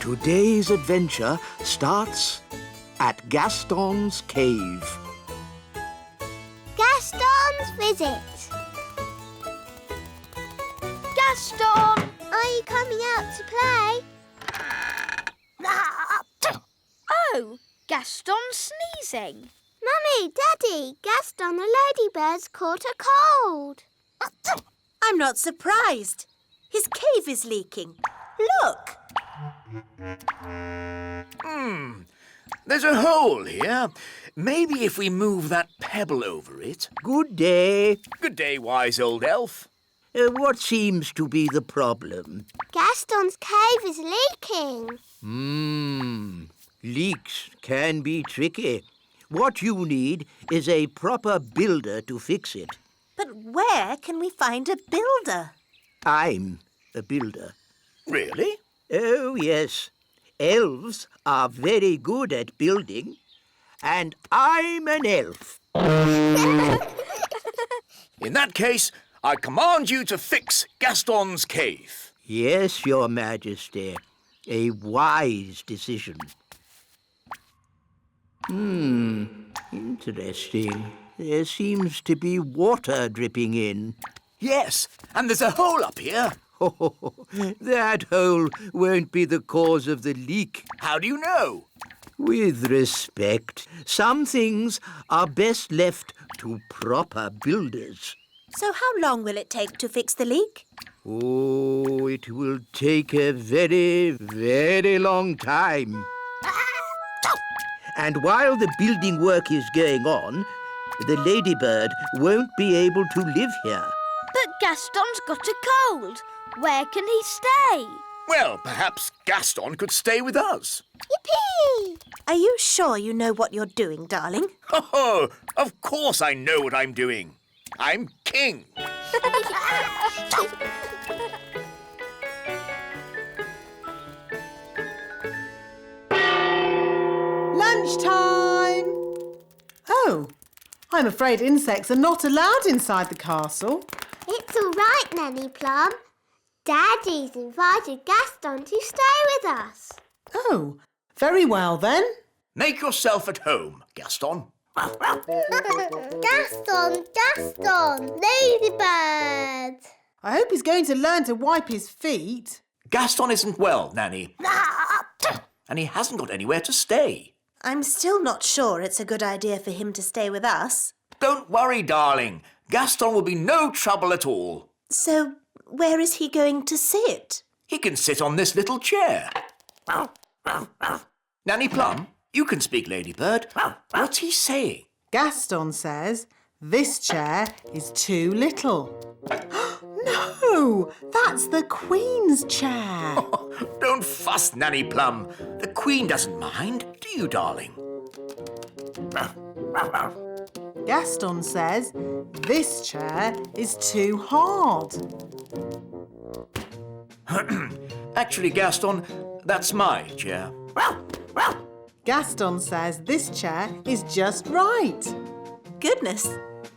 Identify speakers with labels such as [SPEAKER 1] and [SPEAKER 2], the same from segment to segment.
[SPEAKER 1] Today's adventure starts at Gaston's cave.
[SPEAKER 2] Gaston's visit. Gaston! Are you coming out to play?
[SPEAKER 3] Oh, Gaston's sneezing.
[SPEAKER 2] Mummy, Daddy, Gaston the ladybird's caught a cold.
[SPEAKER 4] I'm not surprised. His cave is leaking. Look.
[SPEAKER 5] There's a hole here. Maybe if we move that pebble over it.
[SPEAKER 1] Good day.
[SPEAKER 5] Good day, wise old elf.
[SPEAKER 1] What seems to be the problem?
[SPEAKER 2] Gaston's cave is leaking.
[SPEAKER 1] Leaks can be tricky. What you need is a proper builder to fix it.
[SPEAKER 4] But where can we find a builder?
[SPEAKER 1] I'm a builder.
[SPEAKER 5] Really?
[SPEAKER 1] Oh, yes. Elves are very good at building. And I'm an elf.
[SPEAKER 5] In that case, I command you to fix Gaston's cave.
[SPEAKER 1] Yes, Your Majesty. A wise decision. Interesting. There seems to be water dripping in.
[SPEAKER 5] Yes, and there's a hole up here.
[SPEAKER 1] That hole won't be the cause of the leak.
[SPEAKER 5] How do you know?
[SPEAKER 1] With respect, some things are best left to proper builders.
[SPEAKER 4] So how long will it take to fix the leak?
[SPEAKER 1] Oh, it will take a very, very long time. And while the building work is going on, the ladybird won't be able to live here.
[SPEAKER 3] But Gaston's got a cold. Where can he stay?
[SPEAKER 5] Well, perhaps Gaston could stay with us.
[SPEAKER 2] Yippee!
[SPEAKER 4] Are you sure you know what you're doing, darling?
[SPEAKER 5] Oh, of course I know what I'm doing. I'm king.
[SPEAKER 6] Lunchtime! Oh, I'm afraid insects are not allowed inside the castle.
[SPEAKER 2] It's all right, Nanny Plum. Daddy's invited Gaston to stay with us.
[SPEAKER 6] Oh, very well then.
[SPEAKER 5] Make yourself at home, Gaston.
[SPEAKER 2] Gaston, Gaston, ladybird.
[SPEAKER 6] I hope he's going to learn to wipe his feet.
[SPEAKER 5] Gaston isn't well, Nanny. And he hasn't got anywhere to stay.
[SPEAKER 4] I'm still not sure it's a good idea for him to stay with us.
[SPEAKER 5] Don't worry, darling. Gaston will be no trouble at all.
[SPEAKER 4] So, where is he going to sit?
[SPEAKER 5] He can sit on this little chair. Nanny Plum, you can speak, Ladybird. What's he saying?
[SPEAKER 6] Gaston says this chair is too little. No, that's the Queen's chair.
[SPEAKER 5] Don't fuss, Nanny Plum. The Queen doesn't mind, do you, darling?
[SPEAKER 6] Gaston says this chair is too hard.
[SPEAKER 5] Actually, Gaston, that's my chair.
[SPEAKER 6] Gaston says this chair is just right.
[SPEAKER 4] Goodness,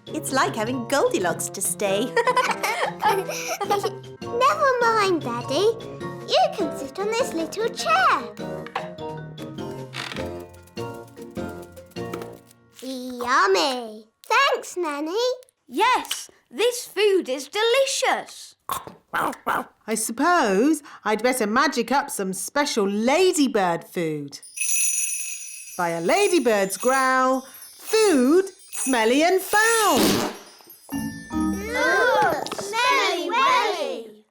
[SPEAKER 4] it's like having Goldilocks to stay.
[SPEAKER 2] Never mind, Daddy. You can sit on this little chair. Yummy. Thanks, Nanny.
[SPEAKER 3] Yes, this food is delicious.
[SPEAKER 6] I suppose I'd better magic up some special ladybird food. By a ladybird's growl, food smelly and foul.
[SPEAKER 2] Look, smelly welly.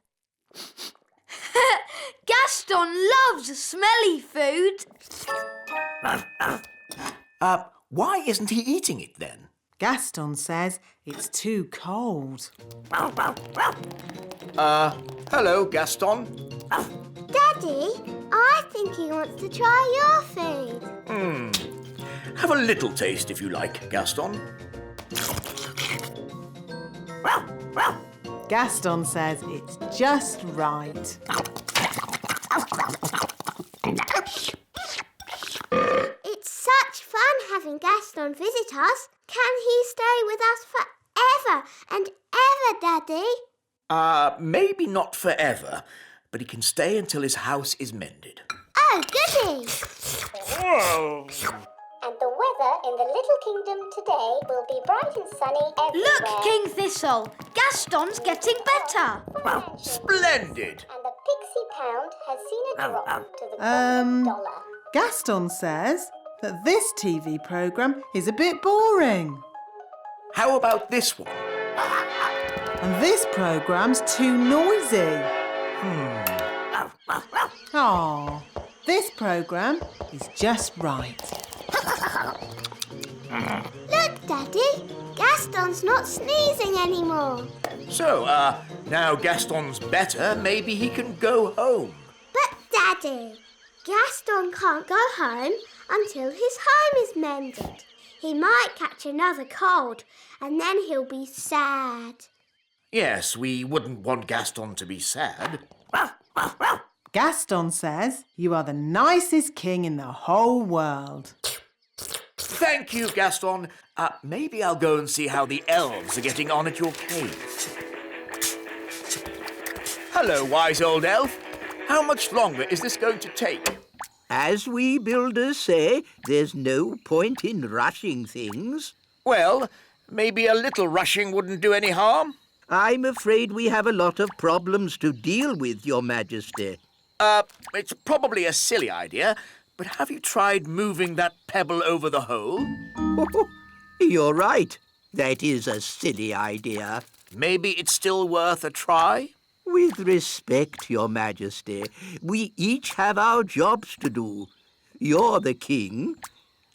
[SPEAKER 3] Gaston loves smelly food.
[SPEAKER 5] Why isn't he eating it then?
[SPEAKER 6] Gaston says it's too cold.
[SPEAKER 5] Hello, Gaston.
[SPEAKER 2] Daddy, I think he wants to try your food.
[SPEAKER 5] Have a little taste if you like, Gaston.
[SPEAKER 6] Gaston says it's just right.
[SPEAKER 2] It's such fun having Gaston visit us. Can he stay with us forever and ever, Daddy?
[SPEAKER 5] Maybe not forever, but he can stay until his house is mended.
[SPEAKER 2] Daddy! And the weather in the little kingdom today will be bright and sunny everywhere.
[SPEAKER 3] Look, King Thistle! Gaston's getting better.
[SPEAKER 5] Splendid!
[SPEAKER 2] And the pixie pound has seen a drop to the $1.
[SPEAKER 6] Gaston says that this TV programme is a bit boring.
[SPEAKER 5] How about this one?
[SPEAKER 6] And this programme's too noisy. Aw, this programme is just right.
[SPEAKER 2] Look, Daddy! Gaston's not sneezing anymore.
[SPEAKER 5] So, now Gaston's better, maybe he can go home.
[SPEAKER 2] But, Daddy, Gaston can't go home until his home is mended. He might catch another cold and then he'll be sad.
[SPEAKER 5] Yes, we wouldn't want Gaston to be sad.
[SPEAKER 6] Gaston says you are the nicest king in the whole world.
[SPEAKER 5] Thank you, Gaston. Maybe I'll go and see how the elves are getting on at your cave. Hello, wise old elf. How much longer is this going to take?
[SPEAKER 1] As we builders say, there's no point in rushing things.
[SPEAKER 5] Well, maybe a little rushing wouldn't do any harm.
[SPEAKER 1] I'm afraid we have a lot of problems to deal with, Your Majesty.
[SPEAKER 5] It's probably a silly idea, but have you tried moving that pebble over the hole?
[SPEAKER 1] You're right. That is a silly idea.
[SPEAKER 5] Maybe it's still worth a try?
[SPEAKER 1] With respect, Your Majesty, we each have our jobs to do. You're the king,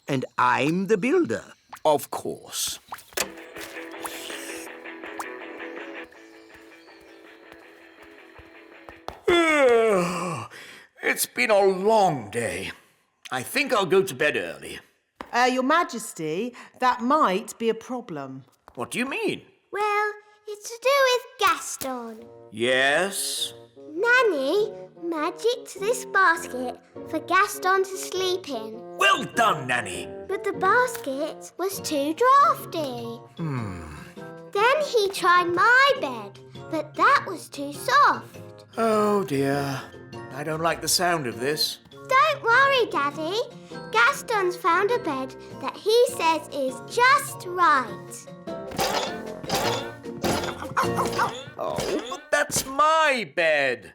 [SPEAKER 1] and I'm the builder.
[SPEAKER 5] Of course. It's been a long day. I think I'll go to bed early.
[SPEAKER 6] Your Majesty, that might be a problem.
[SPEAKER 5] What do you mean?
[SPEAKER 2] Well, it's to do with Gaston.
[SPEAKER 5] Yes?
[SPEAKER 2] Nanny magicked this basket for Gaston to sleep in.
[SPEAKER 5] Well done, Nanny.
[SPEAKER 2] But the basket was too drafty. Then he tried my bed, but that was too soft.
[SPEAKER 5] Oh, dear. I don't like the sound of this.
[SPEAKER 2] Don't worry, Daddy. Gaston's found a bed that he says is just right.
[SPEAKER 5] Oh, but that's my bed.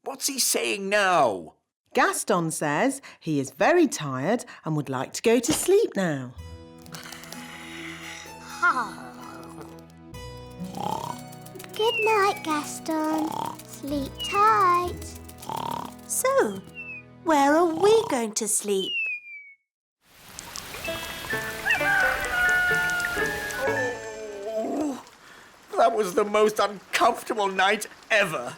[SPEAKER 5] What's he saying now?
[SPEAKER 6] Gaston says he is very tired and would like to go to sleep now.
[SPEAKER 2] Good night, Gaston. Sleep tight.
[SPEAKER 4] So, where are we going to sleep?
[SPEAKER 5] Oh, that was the most uncomfortable night ever.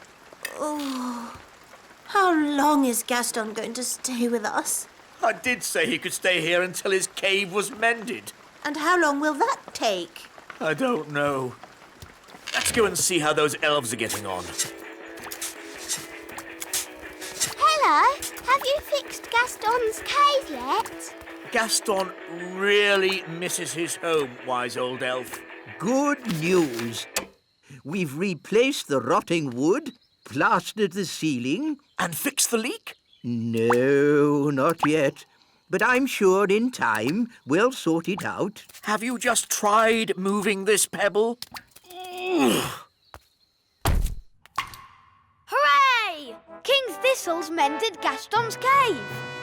[SPEAKER 4] How long is Gaston going to stay with us?
[SPEAKER 5] I did say he could stay here until his cave was mended.
[SPEAKER 4] And how long will that take?
[SPEAKER 5] I don't know. Let's go and see how those elves are getting on.
[SPEAKER 2] Hello, have you fixed Gaston's cave yet?
[SPEAKER 5] Gaston really misses his home, wise old elf.
[SPEAKER 1] Good news. We've replaced the rotting wood, plastered the ceiling.
[SPEAKER 5] And fixed the leak?
[SPEAKER 1] No, not yet. But I'm sure in time we'll sort it out.
[SPEAKER 5] Have you just tried moving this pebble?
[SPEAKER 3] Hooray! King Thistle's mended Gaston's cave.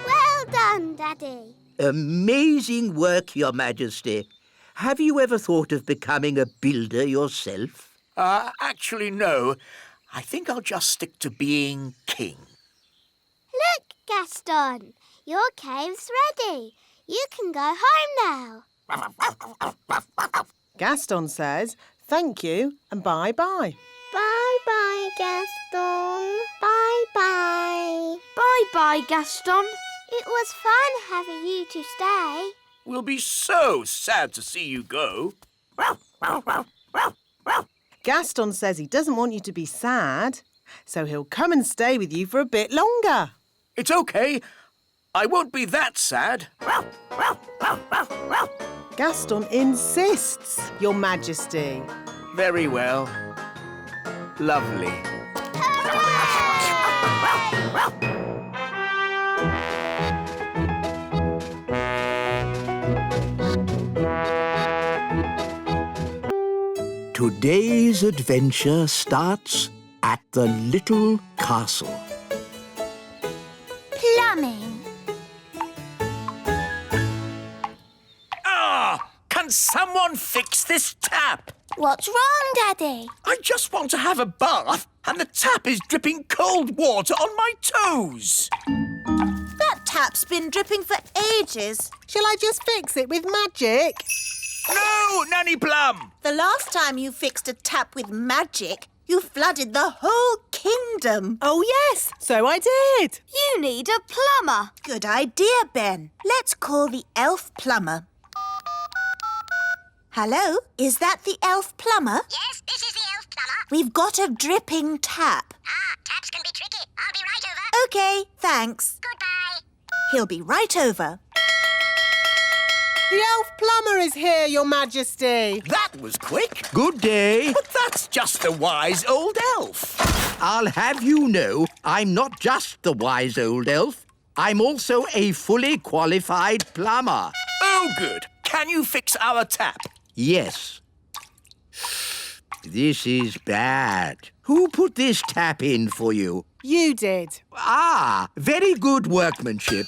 [SPEAKER 2] Well done, Daddy.
[SPEAKER 1] Amazing work, Your Majesty. Have you ever thought of becoming a builder yourself?
[SPEAKER 5] Actually, no. I think I'll just stick to being king.
[SPEAKER 2] Look, Gaston, your cave's ready. You can go home now.
[SPEAKER 6] Gaston says thank you and bye-bye.
[SPEAKER 2] Bye-bye, Gaston. Bye-bye.
[SPEAKER 3] Bye-bye, Gaston.
[SPEAKER 2] It was fun having you to stay.
[SPEAKER 5] We'll be so sad to see you go.
[SPEAKER 6] Gaston says he doesn't want you to be sad, so he'll come and stay with you for a bit longer.
[SPEAKER 5] It's okay. I won't be that sad.
[SPEAKER 6] Gaston insists, Your Majesty.
[SPEAKER 5] Very well. Lovely.
[SPEAKER 2] Hooray!
[SPEAKER 1] Today's adventure starts at the little castle.
[SPEAKER 3] Plumbing.
[SPEAKER 5] Can someone fix this tap?
[SPEAKER 3] What's wrong, Daddy?
[SPEAKER 5] I just want to have a bath and the tap is dripping cold water on my toes.
[SPEAKER 4] That tap's been dripping for ages.
[SPEAKER 6] Shall I just fix it with magic?
[SPEAKER 5] No, Nanny Plum!
[SPEAKER 4] The last time you fixed a tap with magic, you flooded the whole kingdom.
[SPEAKER 6] Oh, yes, so I did.
[SPEAKER 3] You need a plumber.
[SPEAKER 4] Good idea, Ben. Let's call the elf plumber. Hello, is that the elf plumber?
[SPEAKER 7] Yes, this is the elf plumber.
[SPEAKER 4] We've got a dripping tap.
[SPEAKER 7] Taps can be tricky. I'll be right over.
[SPEAKER 4] OK, thanks.
[SPEAKER 7] Goodbye.
[SPEAKER 4] He'll be right over.
[SPEAKER 6] The elf plumber is here, Your Majesty.
[SPEAKER 5] That was quick.
[SPEAKER 1] Good day.
[SPEAKER 5] But that's just the wise old elf.
[SPEAKER 1] I'll have you know I'm not just the wise old elf. I'm also a fully qualified plumber.
[SPEAKER 5] Oh, good. Can you fix our tap?
[SPEAKER 1] Yes. This is bad. Who put this tap in for you?
[SPEAKER 6] You did.
[SPEAKER 1] Ah, very good workmanship.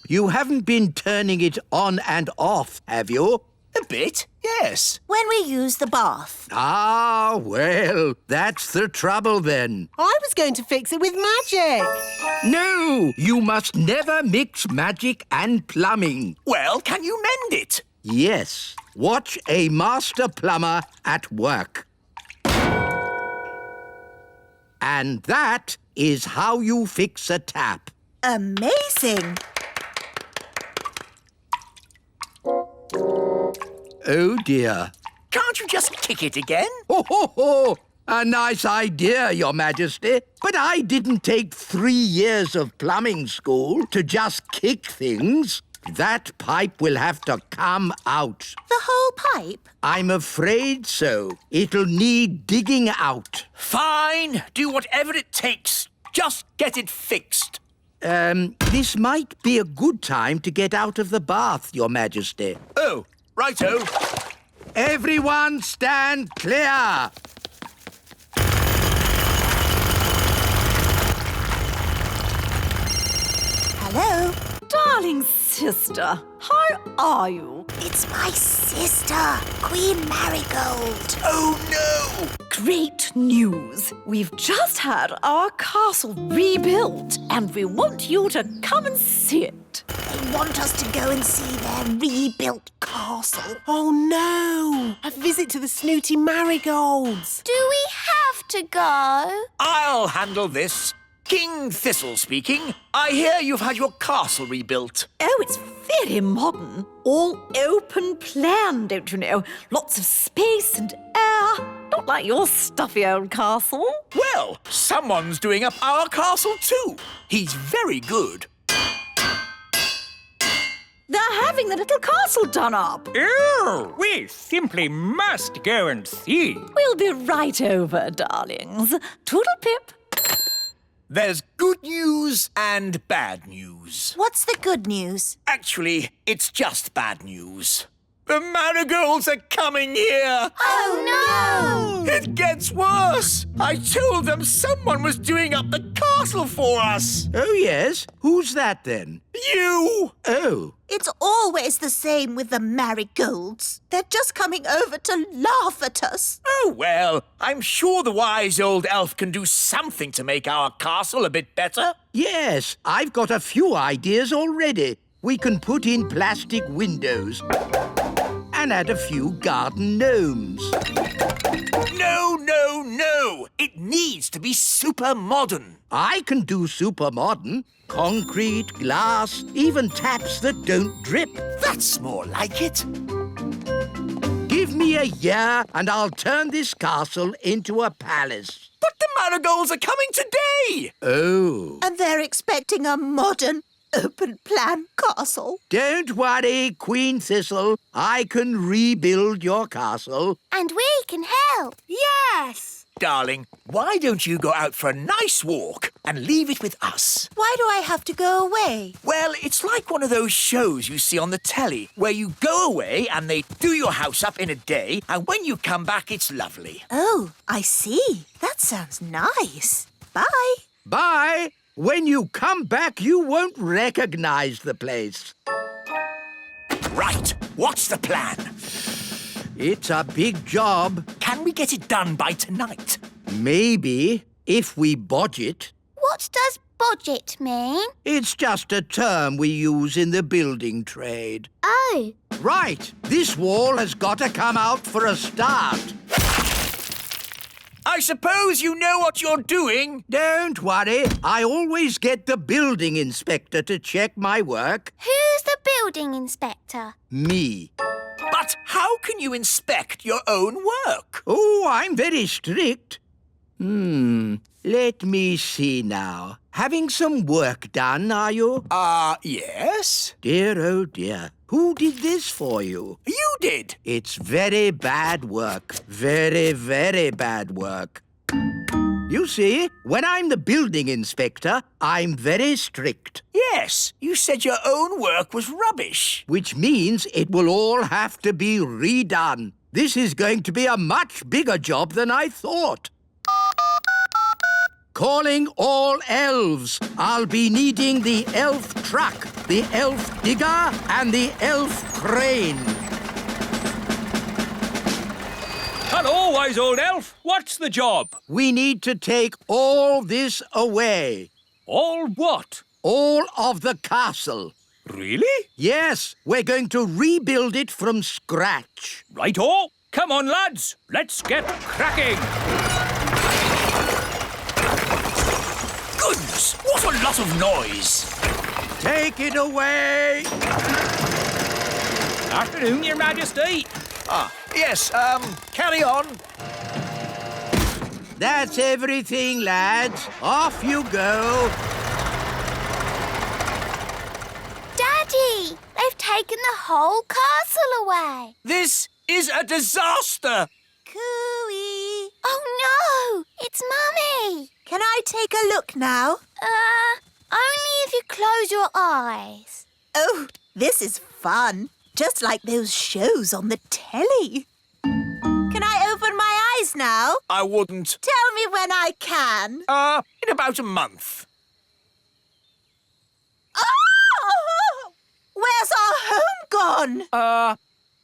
[SPEAKER 1] You haven't been turning it on and off, have you?
[SPEAKER 5] A bit, yes.
[SPEAKER 4] When we use the bath.
[SPEAKER 1] Ah, well, that's the trouble then.
[SPEAKER 6] I was going to fix it with magic.
[SPEAKER 1] No, you must never mix magic and plumbing.
[SPEAKER 5] Well, can you mend it?
[SPEAKER 1] Yes, watch a master plumber at work. And that is how you fix a tap.
[SPEAKER 4] Amazing.
[SPEAKER 1] Oh, dear.
[SPEAKER 5] Can't you just kick it again?
[SPEAKER 1] Ho, ho, ho! A nice idea, Your Majesty. But I didn't take 3 years of plumbing school to just kick things. That pipe will have to come out.
[SPEAKER 4] The whole pipe?
[SPEAKER 1] I'm afraid so. It'll need digging out.
[SPEAKER 5] Fine. Do whatever it takes. Just get it fixed.
[SPEAKER 1] This might be a good time to get out of the bath, Your Majesty.
[SPEAKER 5] Oh, righto.
[SPEAKER 1] Everyone stand clear!
[SPEAKER 4] Hello?
[SPEAKER 8] Darling sister, how are you?
[SPEAKER 4] It's my sister, Queen Marigold.
[SPEAKER 5] Oh, no!
[SPEAKER 8] Great news! We've just had our castle rebuilt and we want you to come and see it.
[SPEAKER 4] They want us to go and see their rebuilt castle.
[SPEAKER 6] Oh, no. A visit to the snooty marigolds.
[SPEAKER 3] Do we have to go?
[SPEAKER 5] I'll handle this. King Thistle speaking. I hear you've had your castle rebuilt.
[SPEAKER 8] Oh, it's very modern. All open plan, don't you know? Lots of space and air. Not like your stuffy old castle.
[SPEAKER 5] Well, someone's doing up our castle too. He's very good.
[SPEAKER 8] They're having the little castle done up.
[SPEAKER 9] Oh, we simply must go and see.
[SPEAKER 8] We'll be right over, darlings. Toodle-pip.
[SPEAKER 5] There's good news and bad news.
[SPEAKER 4] What's the good news?
[SPEAKER 5] Actually, it's just bad news. The marigolds are coming here.
[SPEAKER 3] Oh, no!
[SPEAKER 5] It gets worse. I told them someone was doing up the castle for us.
[SPEAKER 1] Oh, yes? Who's that, then?
[SPEAKER 5] You!
[SPEAKER 1] Oh.
[SPEAKER 4] It's always the same with the marigolds. They're just coming over to laugh at us.
[SPEAKER 5] Oh, well, I'm sure the wise old elf can do something to make our castle a bit better.
[SPEAKER 1] Yes, I've got a few ideas already. We can put in plastic windows and add a few garden gnomes.
[SPEAKER 5] No, no, no! It needs to be super modern.
[SPEAKER 1] I can do super modern. Concrete, glass, even taps that don't drip.
[SPEAKER 5] That's more like it.
[SPEAKER 1] Give me a year and I'll turn this castle into a palace.
[SPEAKER 5] But the marigolds are coming today.
[SPEAKER 1] Oh.
[SPEAKER 4] And they're expecting a modern, open-plan castle.
[SPEAKER 1] Don't worry, Queen Thistle. I can rebuild your castle.
[SPEAKER 2] And we can help.
[SPEAKER 3] Yes!
[SPEAKER 5] darling, why don't you go out for a nice walk and leave it with us?
[SPEAKER 4] Why do I have to go away?
[SPEAKER 5] Well, it's like one of those shows you see on the telly where you go away and they do your house up in a day, and when you come back, it's lovely.
[SPEAKER 4] Oh, I see. That sounds nice. Bye.
[SPEAKER 1] Bye. When you come back, you won't recognize the place.
[SPEAKER 5] Right, what's the plan?
[SPEAKER 1] It's a big job.
[SPEAKER 5] Can we get it done by tonight?
[SPEAKER 1] Maybe, if we budget.
[SPEAKER 2] What does budget mean?
[SPEAKER 1] It's just a term we use in the building trade.
[SPEAKER 2] Oh,
[SPEAKER 1] Right, this wall has got to come out for a start.
[SPEAKER 5] I suppose you know what you're doing.
[SPEAKER 1] Don't worry, I always get the building inspector to check my work.
[SPEAKER 2] who's the building inspector?
[SPEAKER 1] Me.
[SPEAKER 5] But how can you inspect your own work?
[SPEAKER 1] Oh, I'm very strict. Let me see now. Having some work done, are you?
[SPEAKER 5] Yes.
[SPEAKER 1] Dear, oh dear. Who did this for you?
[SPEAKER 5] You did.
[SPEAKER 1] It's very bad work. Very, very bad work. You see, when I'm the building inspector, I'm very strict.
[SPEAKER 5] Yes, you said your own work was rubbish.
[SPEAKER 1] Which means it will all have to be redone. This is going to be a much bigger job than I thought. Calling all elves. I'll be needing the elf truck, the elf digger, and the elf crane.
[SPEAKER 9] Hello, wise old elf. What's the job?
[SPEAKER 1] We need to take all this away.
[SPEAKER 9] All what?
[SPEAKER 1] All of the castle.
[SPEAKER 9] Really?
[SPEAKER 1] Yes, we're going to rebuild it from scratch.
[SPEAKER 9] Righto. Come on, lads. Let's get cracking.
[SPEAKER 5] Goodness, what a lot of noise.
[SPEAKER 1] Take it away.
[SPEAKER 9] Afternoon, Your Majesty.
[SPEAKER 5] Yes, carry on.
[SPEAKER 1] That's everything, lads. Off you go.
[SPEAKER 2] Daddy, they've taken the whole castle away.
[SPEAKER 5] This is a disaster.
[SPEAKER 4] Cooey.
[SPEAKER 2] Oh no, it's Mummy.
[SPEAKER 4] Can I take a look now?
[SPEAKER 2] Only if you close your eyes.
[SPEAKER 4] Oh, this is fun. Just like those shows on the telly. Can I open my eyes now?
[SPEAKER 5] I wouldn't.
[SPEAKER 4] Tell me when I can.
[SPEAKER 5] In about a month.
[SPEAKER 4] Oh! Where's our home gone?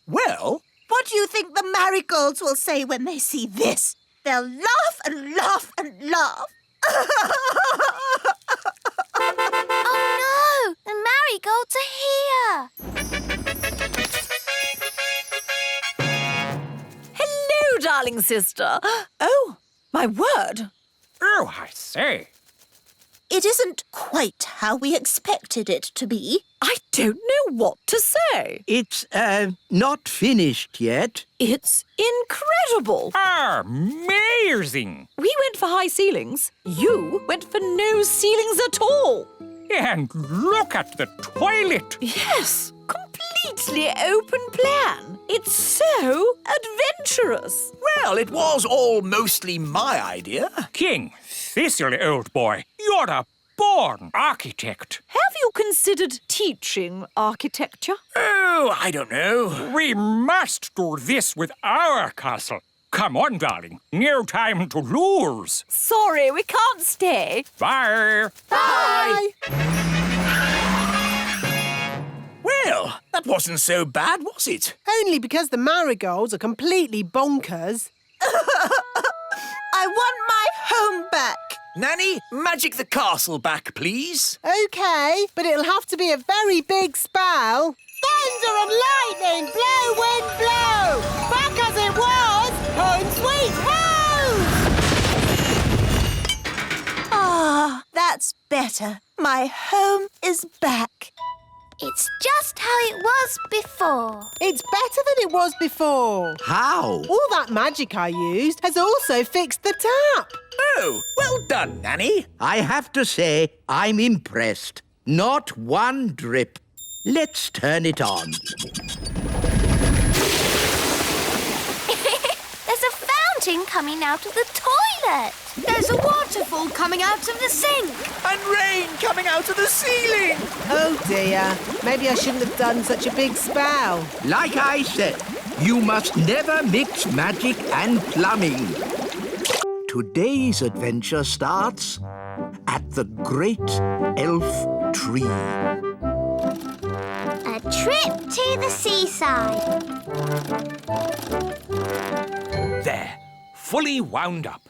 [SPEAKER 5] Well,
[SPEAKER 4] What do you think the marigolds will say when they see this? They'll laugh and laugh and laugh.
[SPEAKER 2] Oh no, the marigolds are here.
[SPEAKER 8] Hello, darling sister. Oh, my word.
[SPEAKER 9] Oh, I say.
[SPEAKER 4] It isn't quite how we expected it to be.
[SPEAKER 8] I don't know what to say.
[SPEAKER 1] It's, not finished yet.
[SPEAKER 8] It's incredible.
[SPEAKER 9] Amazing.
[SPEAKER 8] We went for high ceilings. You went for no ceilings at all.
[SPEAKER 9] And look at the toilet.
[SPEAKER 8] Yes, completely open plan. It's so adventurous.
[SPEAKER 5] well, it was all mostly my idea.
[SPEAKER 9] King Cecily, old boy, you're a born architect.
[SPEAKER 8] Have you considered teaching architecture?
[SPEAKER 5] Oh, I don't know.
[SPEAKER 9] We must do this with our castle. Come on, darling. No time to lose.
[SPEAKER 8] Sorry, we can't stay.
[SPEAKER 9] Bye.
[SPEAKER 4] Bye.
[SPEAKER 5] Well, that wasn't so bad, was it?
[SPEAKER 6] Only because the marigolds are completely bonkers.
[SPEAKER 4] I want my home back.
[SPEAKER 5] Nanny, magic the castle back, please.
[SPEAKER 6] OK, but it'll have to be a very big spell. Thunder and lightning, blow, wind, blow. Back as it was, home sweet home!
[SPEAKER 4] Ah, that's better. My home is back.
[SPEAKER 2] It's just how it was before.
[SPEAKER 6] It's better than it was before.
[SPEAKER 1] How?
[SPEAKER 6] All that magic I used has also fixed the tap.
[SPEAKER 5] Oh, well done, Nanny.
[SPEAKER 1] I have to say, I'm impressed. Not one drip. Let's turn it on.
[SPEAKER 2] There's a
[SPEAKER 3] fountain coming out of the toilet. There's a waterfall coming out of the sink.
[SPEAKER 5] And rain coming out of the ceiling.
[SPEAKER 6] Oh dear, maybe I shouldn't have done such a big spell.
[SPEAKER 1] Like I said, you must never mix magic and plumbing. Today's adventure starts at the Great Elf Tree.
[SPEAKER 2] A trip to the seaside.
[SPEAKER 9] There, fully wound up.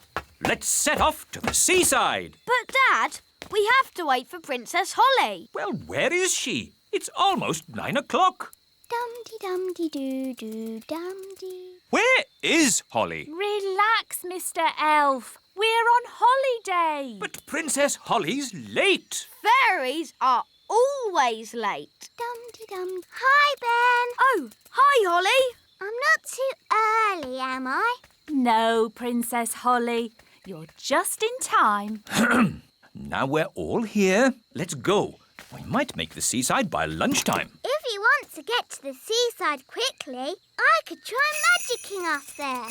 [SPEAKER 9] Let's set off to the seaside.
[SPEAKER 3] But, Dad, we have to wait for Princess Holly.
[SPEAKER 9] Well, where is she? It's almost 9 o'clock.
[SPEAKER 2] Dum-de-dum-de-doo-doo-dum-de.
[SPEAKER 9] Where is Holly?
[SPEAKER 10] Relax, Mr. Elf. We're on holiday.
[SPEAKER 9] But Princess Holly's late.
[SPEAKER 3] Fairies are always late.
[SPEAKER 2] Dum-de-dum. Hi, Ben.
[SPEAKER 3] Oh, hi, Holly.
[SPEAKER 2] I'm not too early, am I?
[SPEAKER 10] No, Princess Holly. You're just in time.
[SPEAKER 9] Now we're all here. Let's go. We might make the seaside by lunchtime.
[SPEAKER 2] If you want to get to the seaside quickly, I could try magicking us there.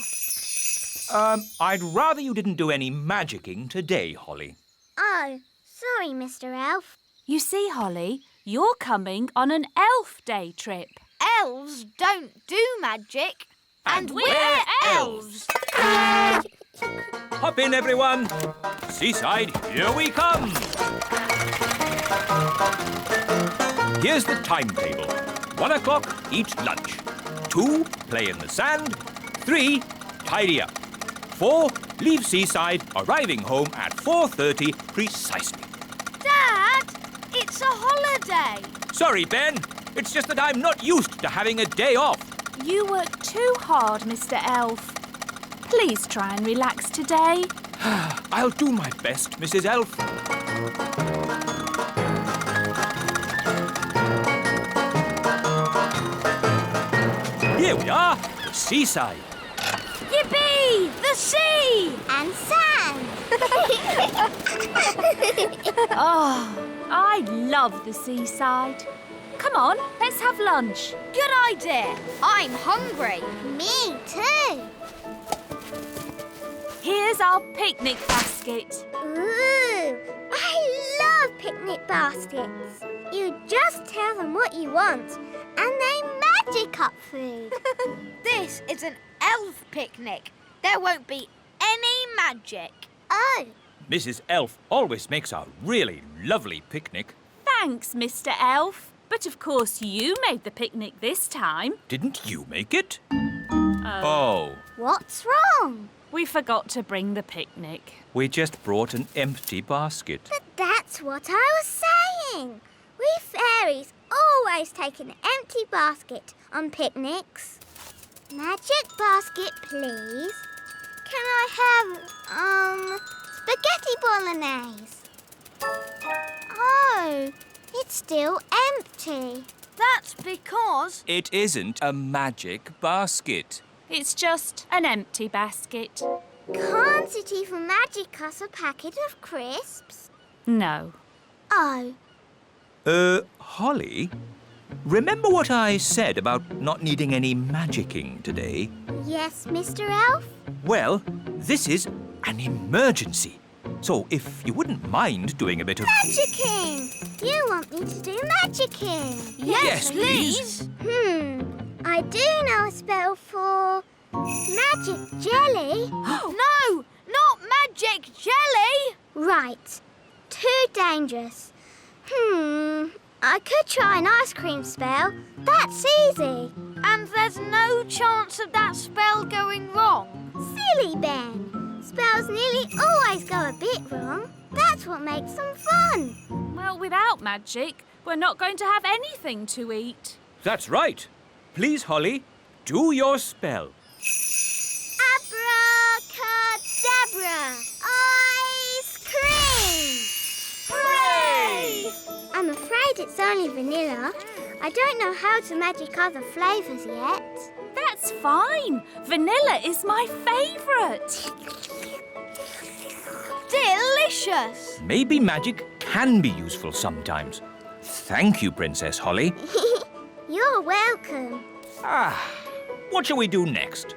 [SPEAKER 9] I'd rather you didn't do any magicking today, Holly.
[SPEAKER 2] Oh, sorry, Mr. Elf.
[SPEAKER 10] You see, Holly, you're coming on an elf day trip.
[SPEAKER 3] Elves don't do magic.
[SPEAKER 10] And we're elves.
[SPEAKER 9] Hop in, everyone. Seaside, here we come. Here's the timetable. 1 o'clock, eat lunch. 2, play in the sand. 3, tidy up. 4, leave seaside, arriving home at 4:30 precisely.
[SPEAKER 3] Dad, it's a holiday.
[SPEAKER 9] Sorry, Ben. It's just that I'm not used to having a day off.
[SPEAKER 10] You work too hard, Mr. Elf. Please try and relax today.
[SPEAKER 9] I'll do my best, Mrs. Elf. Here we are, the seaside.
[SPEAKER 3] Yippee! The sea!
[SPEAKER 2] And sand.
[SPEAKER 10] Oh, I love the seaside. Come on, let's have lunch.
[SPEAKER 3] Good idea. I'm hungry.
[SPEAKER 2] Me too.
[SPEAKER 10] Here's our picnic basket.
[SPEAKER 2] Ooh, I love picnic baskets. You just tell them what you want and they magic up food.
[SPEAKER 3] This is an elf picnic. There won't be any magic.
[SPEAKER 2] Oh,
[SPEAKER 9] Mrs. Elf always makes a really lovely picnic.
[SPEAKER 10] Thanks, Mr. Elf. But of course you made the picnic this time.
[SPEAKER 9] Didn't you make it? Oh.
[SPEAKER 2] what's wrong?
[SPEAKER 10] We forgot to bring the picnic.
[SPEAKER 9] We just brought an empty basket.
[SPEAKER 2] But that's what I was saying. We fairies always take an empty basket on picnics. Magic basket, please. Can I have, spaghetti bolognese? Oh, it's still empty.
[SPEAKER 3] That's because...
[SPEAKER 9] It isn't a magic basket.
[SPEAKER 10] It's just an empty basket.
[SPEAKER 2] Can't it even magic us a packet of crisps?
[SPEAKER 10] No.
[SPEAKER 2] Oh,
[SPEAKER 9] Holly? Remember what I said about not needing any magicking today?
[SPEAKER 2] yes, Mr. Elf?
[SPEAKER 9] Well, this is an emergency. So if you wouldn't mind doing a bit of...
[SPEAKER 2] Magicking! You want me to do magicking?
[SPEAKER 9] Yes, please.
[SPEAKER 2] I do know a spell for magic jelly.
[SPEAKER 3] No, not magic jelly!
[SPEAKER 2] Right. Too dangerous. I could try an ice cream spell. That's easy.
[SPEAKER 3] And there's no chance of that spell going wrong.
[SPEAKER 2] Silly Ben. Spells nearly always go a bit wrong. That's what makes them fun.
[SPEAKER 10] Well, without magic, we're not going to have anything to eat.
[SPEAKER 9] That's right. Please, Holly, do your spell.
[SPEAKER 2] Abracadabra! Ice cream!
[SPEAKER 9] Hooray!
[SPEAKER 2] I'm afraid it's only vanilla. I don't know how to magic other flavours yet.
[SPEAKER 10] That's fine. Vanilla is my favourite.
[SPEAKER 3] Delicious!
[SPEAKER 9] Maybe magic can be useful sometimes. Thank you, Princess Holly.
[SPEAKER 2] You're welcome.
[SPEAKER 9] What shall we do next?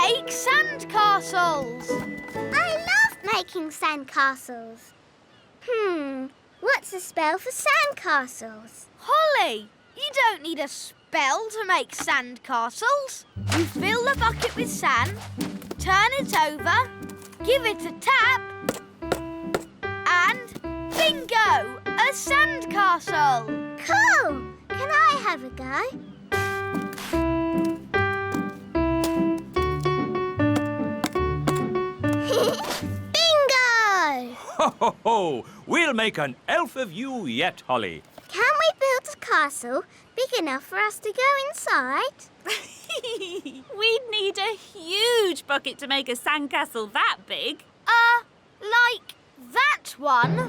[SPEAKER 3] make sandcastles.
[SPEAKER 2] I love making sandcastles. What's the spell for sandcastles?
[SPEAKER 3] Holly, you don't need a spell to make sandcastles. You fill the bucket with sand, turn it over, give it a tap, and bingo! A sandcastle!
[SPEAKER 2] Cool! Can I have a go? Bingo!
[SPEAKER 9] Ho, ho, ho! We'll make an elf of you yet, Holly.
[SPEAKER 2] Can we build a castle big enough for us to go inside?
[SPEAKER 10] We'd need a huge bucket to make a sandcastle that big.
[SPEAKER 3] Like that one?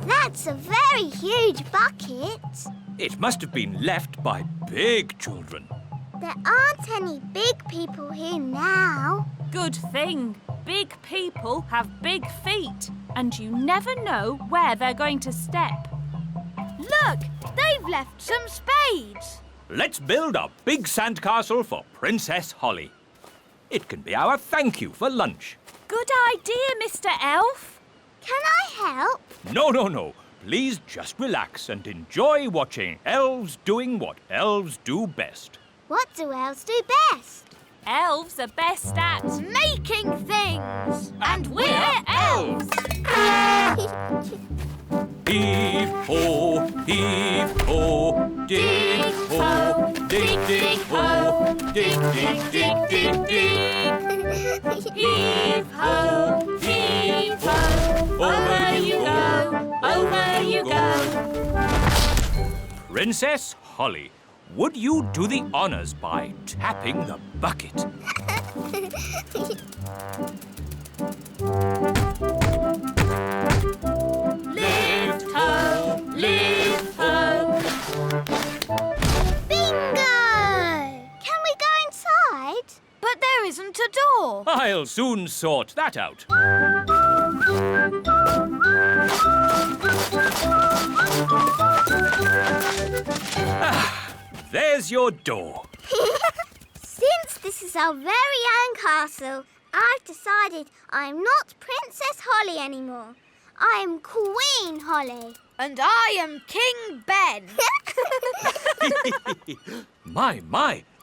[SPEAKER 2] That's a very huge bucket.
[SPEAKER 9] It must have been left by big children.
[SPEAKER 2] There aren't any big people here now.
[SPEAKER 10] Good thing. Big people have big feet, and you never know where they're going to step.
[SPEAKER 3] Look, they've left some spades.
[SPEAKER 9] Let's build a big sandcastle for Princess Holly. It can be our thank you for lunch.
[SPEAKER 10] Good idea, Mr. Elf.
[SPEAKER 2] Can I help?
[SPEAKER 9] No, no, no. Please just relax and enjoy watching elves doing what elves do best.
[SPEAKER 2] What do elves do best?
[SPEAKER 10] Elves are best at...
[SPEAKER 3] Making things.
[SPEAKER 10] And we're elves!
[SPEAKER 9] Heave-ho, heave-ho, dig-ho, dig-dig-ho, dig-dig-dig-dig-dig.
[SPEAKER 10] Heave-ho, heave-ho, over you go.
[SPEAKER 9] Princess Holly, would you do the honours by tapping the bucket?
[SPEAKER 10] Lift ho, lift ho.
[SPEAKER 2] Bingo! Can we go inside?
[SPEAKER 3] But there isn't a door.
[SPEAKER 9] I'll soon sort that out. There's your door.
[SPEAKER 2] Since this is our very own castle, I've decided I'm not Princess Holly anymore. I am Queen Holly.
[SPEAKER 3] And I am King Ben.
[SPEAKER 9] My,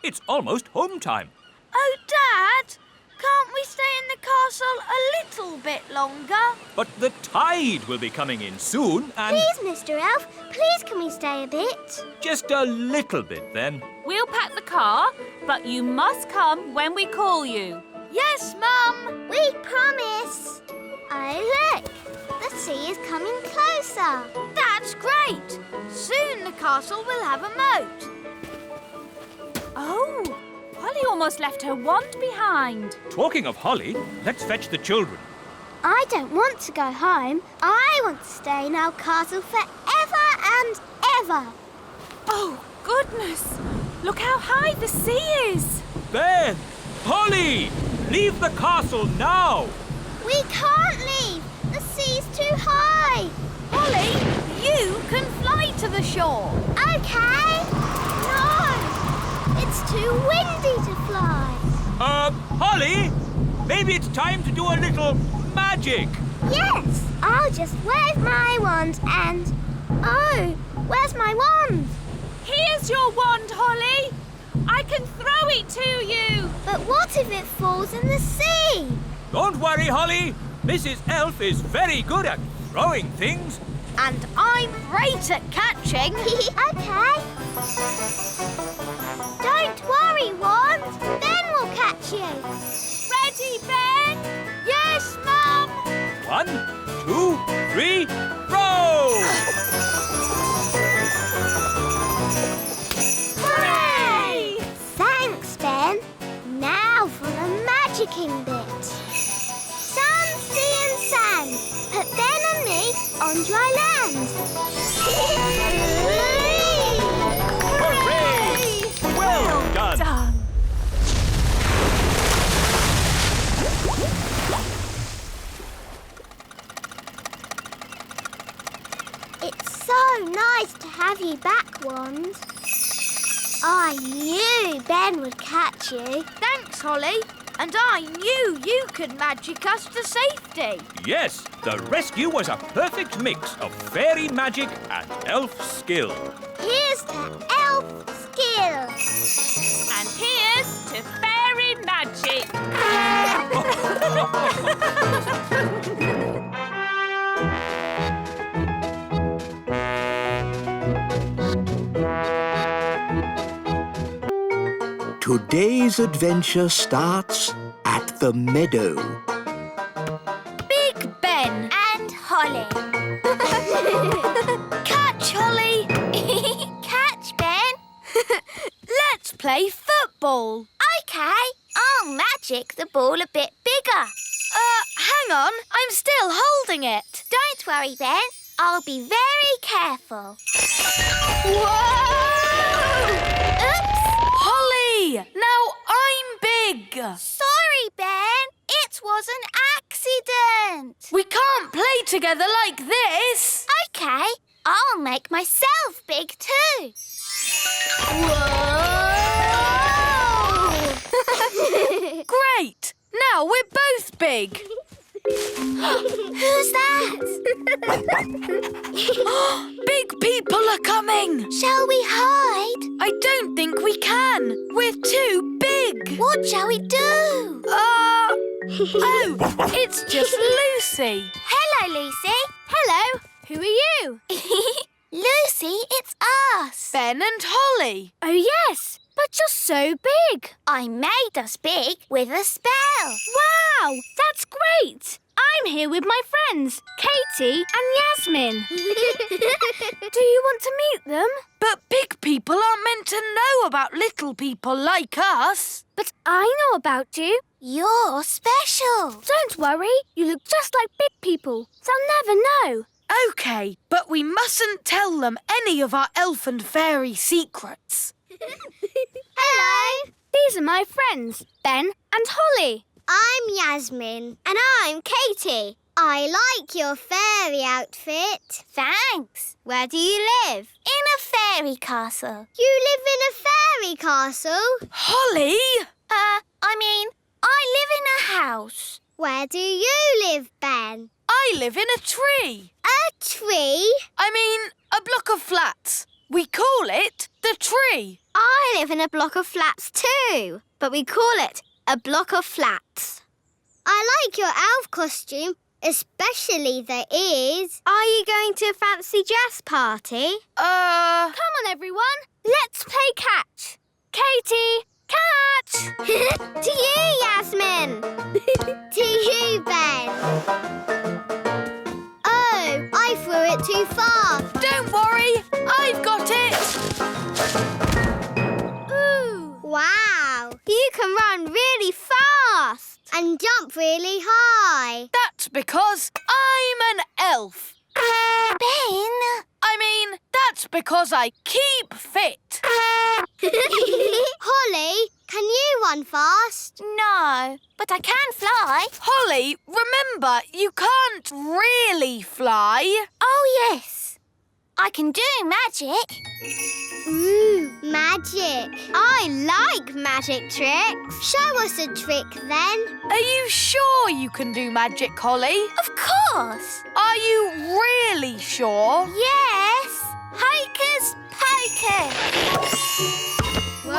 [SPEAKER 9] it's almost home time.
[SPEAKER 3] Oh, Dad, can't we stay in the castle a little bit longer?
[SPEAKER 9] But the tide will be coming in soon and...
[SPEAKER 2] Please, Mr. Elf, please can we stay a bit?
[SPEAKER 9] Just a little bit then.
[SPEAKER 10] We'll pack the car, but you must come when we call you.
[SPEAKER 3] Yes, Mum.
[SPEAKER 2] We promise. Oh, look, the sea is coming closer.
[SPEAKER 3] That's great. Soon the castle will have a moat.
[SPEAKER 10] Oh, Holly almost left her wand behind.
[SPEAKER 9] Talking of Holly, let's fetch the children.
[SPEAKER 2] I don't want to go home. I want to stay in our castle forever and ever.
[SPEAKER 10] Oh, goodness. Look how high the sea is.
[SPEAKER 9] Ben! Holly! Leave the castle now!
[SPEAKER 2] We can't leave. The sea's too high.
[SPEAKER 3] Holly, you can fly to the shore.
[SPEAKER 2] Okay. No, it's too windy to fly.
[SPEAKER 9] Holly? Maybe it's time to do a little magic.
[SPEAKER 2] Yes, I'll just wave my wand and... Oh, where's my wand?
[SPEAKER 10] Here's your wand, Holly. I can throw it to you.
[SPEAKER 2] But what if it falls in the sea?
[SPEAKER 9] Don't worry, Holly. Mrs. Elf is very good at throwing things.
[SPEAKER 3] And I'm great at catching.
[SPEAKER 2] Okay. Don't worry, wand. Ben will catch you.
[SPEAKER 10] Ready, Ben?
[SPEAKER 3] Yes, Mum.
[SPEAKER 9] 1, 2, 3, row!
[SPEAKER 2] Hooray! Thanks, Ben. Now for the magicking bit. Sun, sea and sand. Put Ben and me on dry land.
[SPEAKER 9] Hooray! Well done!
[SPEAKER 10] Done.
[SPEAKER 2] It's so nice to have you back, Wand. I knew Ben would catch you.
[SPEAKER 3] Thanks, Holly. And I knew you could magic us to safety.
[SPEAKER 9] Yes, the rescue was a perfect mix of fairy magic and elf skill.
[SPEAKER 2] Here's to elf skill.
[SPEAKER 10] And here's to fairy magic.
[SPEAKER 1] Today's adventure starts at the meadow.
[SPEAKER 3] Big Ben.
[SPEAKER 2] And Holly.
[SPEAKER 3] Catch, Holly.
[SPEAKER 2] Catch, Ben.
[SPEAKER 3] Let's play football.
[SPEAKER 2] OK. I'll magic the ball a bit bigger.
[SPEAKER 3] Hang on. I'm still holding it.
[SPEAKER 2] Don't worry, Ben. I'll be very careful.
[SPEAKER 3] Whoa!
[SPEAKER 2] Oops.
[SPEAKER 3] Holly, now I'm big.
[SPEAKER 2] Sorry, Ben. It was an accident.
[SPEAKER 3] We can't play together like this.
[SPEAKER 2] OK. I'll make myself big too. Whoa!
[SPEAKER 3] Great. Now we're both big.
[SPEAKER 2] Who's that?
[SPEAKER 3] Big people are coming.
[SPEAKER 2] Shall we hide?
[SPEAKER 3] I don't think we can. We're too big.
[SPEAKER 2] What shall we do?
[SPEAKER 3] Oh, it's just Lucy.
[SPEAKER 2] Hello, Lucy.
[SPEAKER 3] Hello. Who are you?
[SPEAKER 2] Lucy, it's us.
[SPEAKER 3] Ben and Holly.
[SPEAKER 2] Oh, yes. But you're so big. I made us big with a spell.
[SPEAKER 10] Wow, that's great. I'm here with my friends, Katie and Yasmin. Do you want to meet them?
[SPEAKER 3] But big people aren't meant to know about little people like us.
[SPEAKER 10] But I know about you.
[SPEAKER 2] You're special.
[SPEAKER 10] Don't worry, you look just like big people. They'll never know.
[SPEAKER 3] OK, but we mustn't tell them any of our elf and fairy secrets.
[SPEAKER 2] Hello.
[SPEAKER 10] These are my friends, Ben and Holly.
[SPEAKER 2] I'm Yasmin. And I'm Katie. I like your fairy outfit. Thanks. Where do you live? In a fairy castle. You live in a fairy castle?
[SPEAKER 3] Holly!
[SPEAKER 2] I live in a house. Where do you live, Ben?
[SPEAKER 3] I live in a tree.
[SPEAKER 2] A tree?
[SPEAKER 3] I mean, a block of flats. We call it the tree.
[SPEAKER 2] I live in a block of flats too, but we call it a block of flats. I like your elf costume, especially the ears. Are you going to a fancy dress party?
[SPEAKER 10] Come on, everyone. Let's play catch. Katie, catch!
[SPEAKER 2] To you, Yasmin. To you, Ben. Oh, I threw it too far.
[SPEAKER 3] Don't worry, I've got it.
[SPEAKER 2] Ooh. Wow, you can run really fast and jump really high.
[SPEAKER 3] That's because I'm an elf.
[SPEAKER 2] Ben!
[SPEAKER 3] That's because I keep fit.
[SPEAKER 2] Holly, can you run fast? No, but I can fly.
[SPEAKER 3] Holly, remember, you can't really fly.
[SPEAKER 2] Oh, yes. I can do magic. Ooh, magic. I like magic tricks. Show us a trick, then.
[SPEAKER 3] Are you sure you can do magic, Holly?
[SPEAKER 2] Of course.
[SPEAKER 3] Are you really sure?
[SPEAKER 2] Yes. Hocus pocus. Whoa!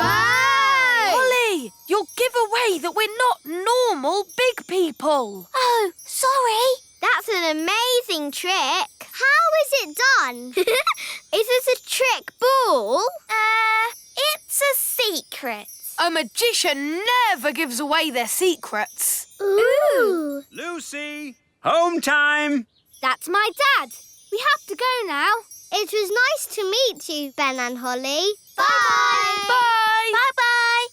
[SPEAKER 3] Holly, you'll give away that we're not normal big people.
[SPEAKER 2] Oh, sorry. That's an amazing trick. How is it done? Is it a trick ball? It's a secret.
[SPEAKER 3] A magician never gives away their secrets.
[SPEAKER 2] Ooh.
[SPEAKER 9] Lucy, home time.
[SPEAKER 2] That's my dad. We have to go now. It was nice to meet you, Ben and Holly. Bye.
[SPEAKER 3] Bye.
[SPEAKER 2] Bye-bye.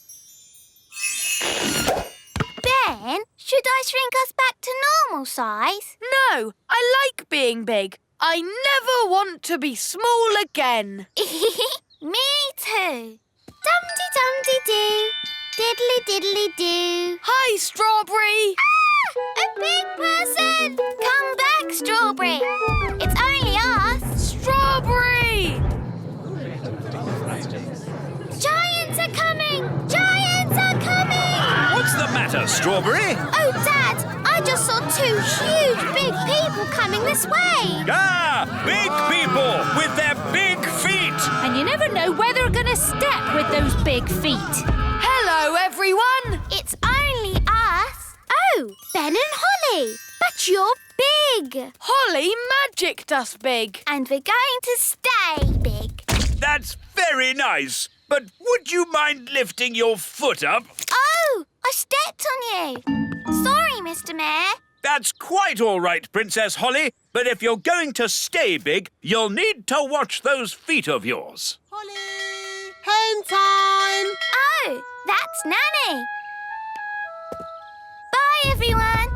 [SPEAKER 2] Ben, should I shrink us back to normal size?
[SPEAKER 3] No, I like being big. I never want to be small again.
[SPEAKER 2] Me too. Dum-de-dum-de-doo. Diddly-diddly-doo.
[SPEAKER 3] Hi, Strawberry.
[SPEAKER 2] Ah! A big person! Come back, Strawberry. It's only us.
[SPEAKER 3] Strawberry!
[SPEAKER 2] Giant
[SPEAKER 5] Strawberry.
[SPEAKER 2] Oh, Dad, I just saw 2 huge big people coming this way.
[SPEAKER 9] Ah, big people with their big feet.
[SPEAKER 10] And you never know where they're going to step with those big feet.
[SPEAKER 3] Hello, everyone.
[SPEAKER 2] It's only us. Oh, Ben and Holly. But you're big.
[SPEAKER 3] Holly magicked us big.
[SPEAKER 2] And we're going to stay big.
[SPEAKER 9] That's very nice. But would you mind lifting your foot up?
[SPEAKER 2] Oh, I stepped on you. Sorry, Mr. Mayor.
[SPEAKER 9] That's quite all right, Princess Holly. But if you're going to stay big, you'll need to watch those feet of yours.
[SPEAKER 6] Holly! Home time!
[SPEAKER 2] Oh, that's Nanny. Bye, everyone.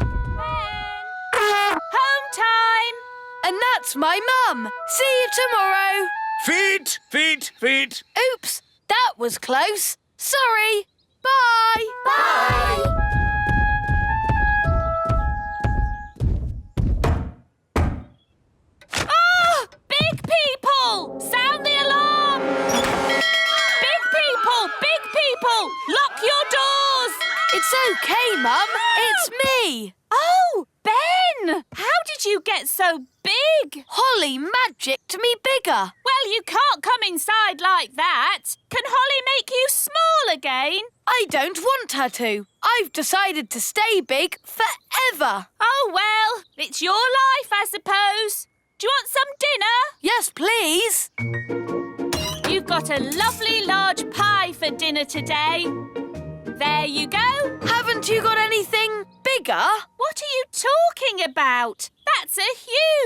[SPEAKER 3] Home time. And that's my mum. See you tomorrow.
[SPEAKER 9] Feet, feet, feet.
[SPEAKER 3] Oops, that was close. Sorry. Bye.
[SPEAKER 2] Bye.
[SPEAKER 10] Ah! Big people! Sound the alarm! Big people! Lock your doors!
[SPEAKER 3] It's okay, Mum. It's me.
[SPEAKER 10] Oh, Ben! How did you get so big?
[SPEAKER 3] Holly magicked me bigger.
[SPEAKER 10] Well, you can't come inside like that. Can Holly make you small again?
[SPEAKER 3] I don't want her to. I've decided to stay big forever.
[SPEAKER 10] Oh, well, it's your life, I suppose. Do you want some dinner?
[SPEAKER 3] Yes, please.
[SPEAKER 10] You've got a lovely large pie for dinner today. There you go.
[SPEAKER 3] Haven't you got anything bigger?
[SPEAKER 10] What are you talking about? That's a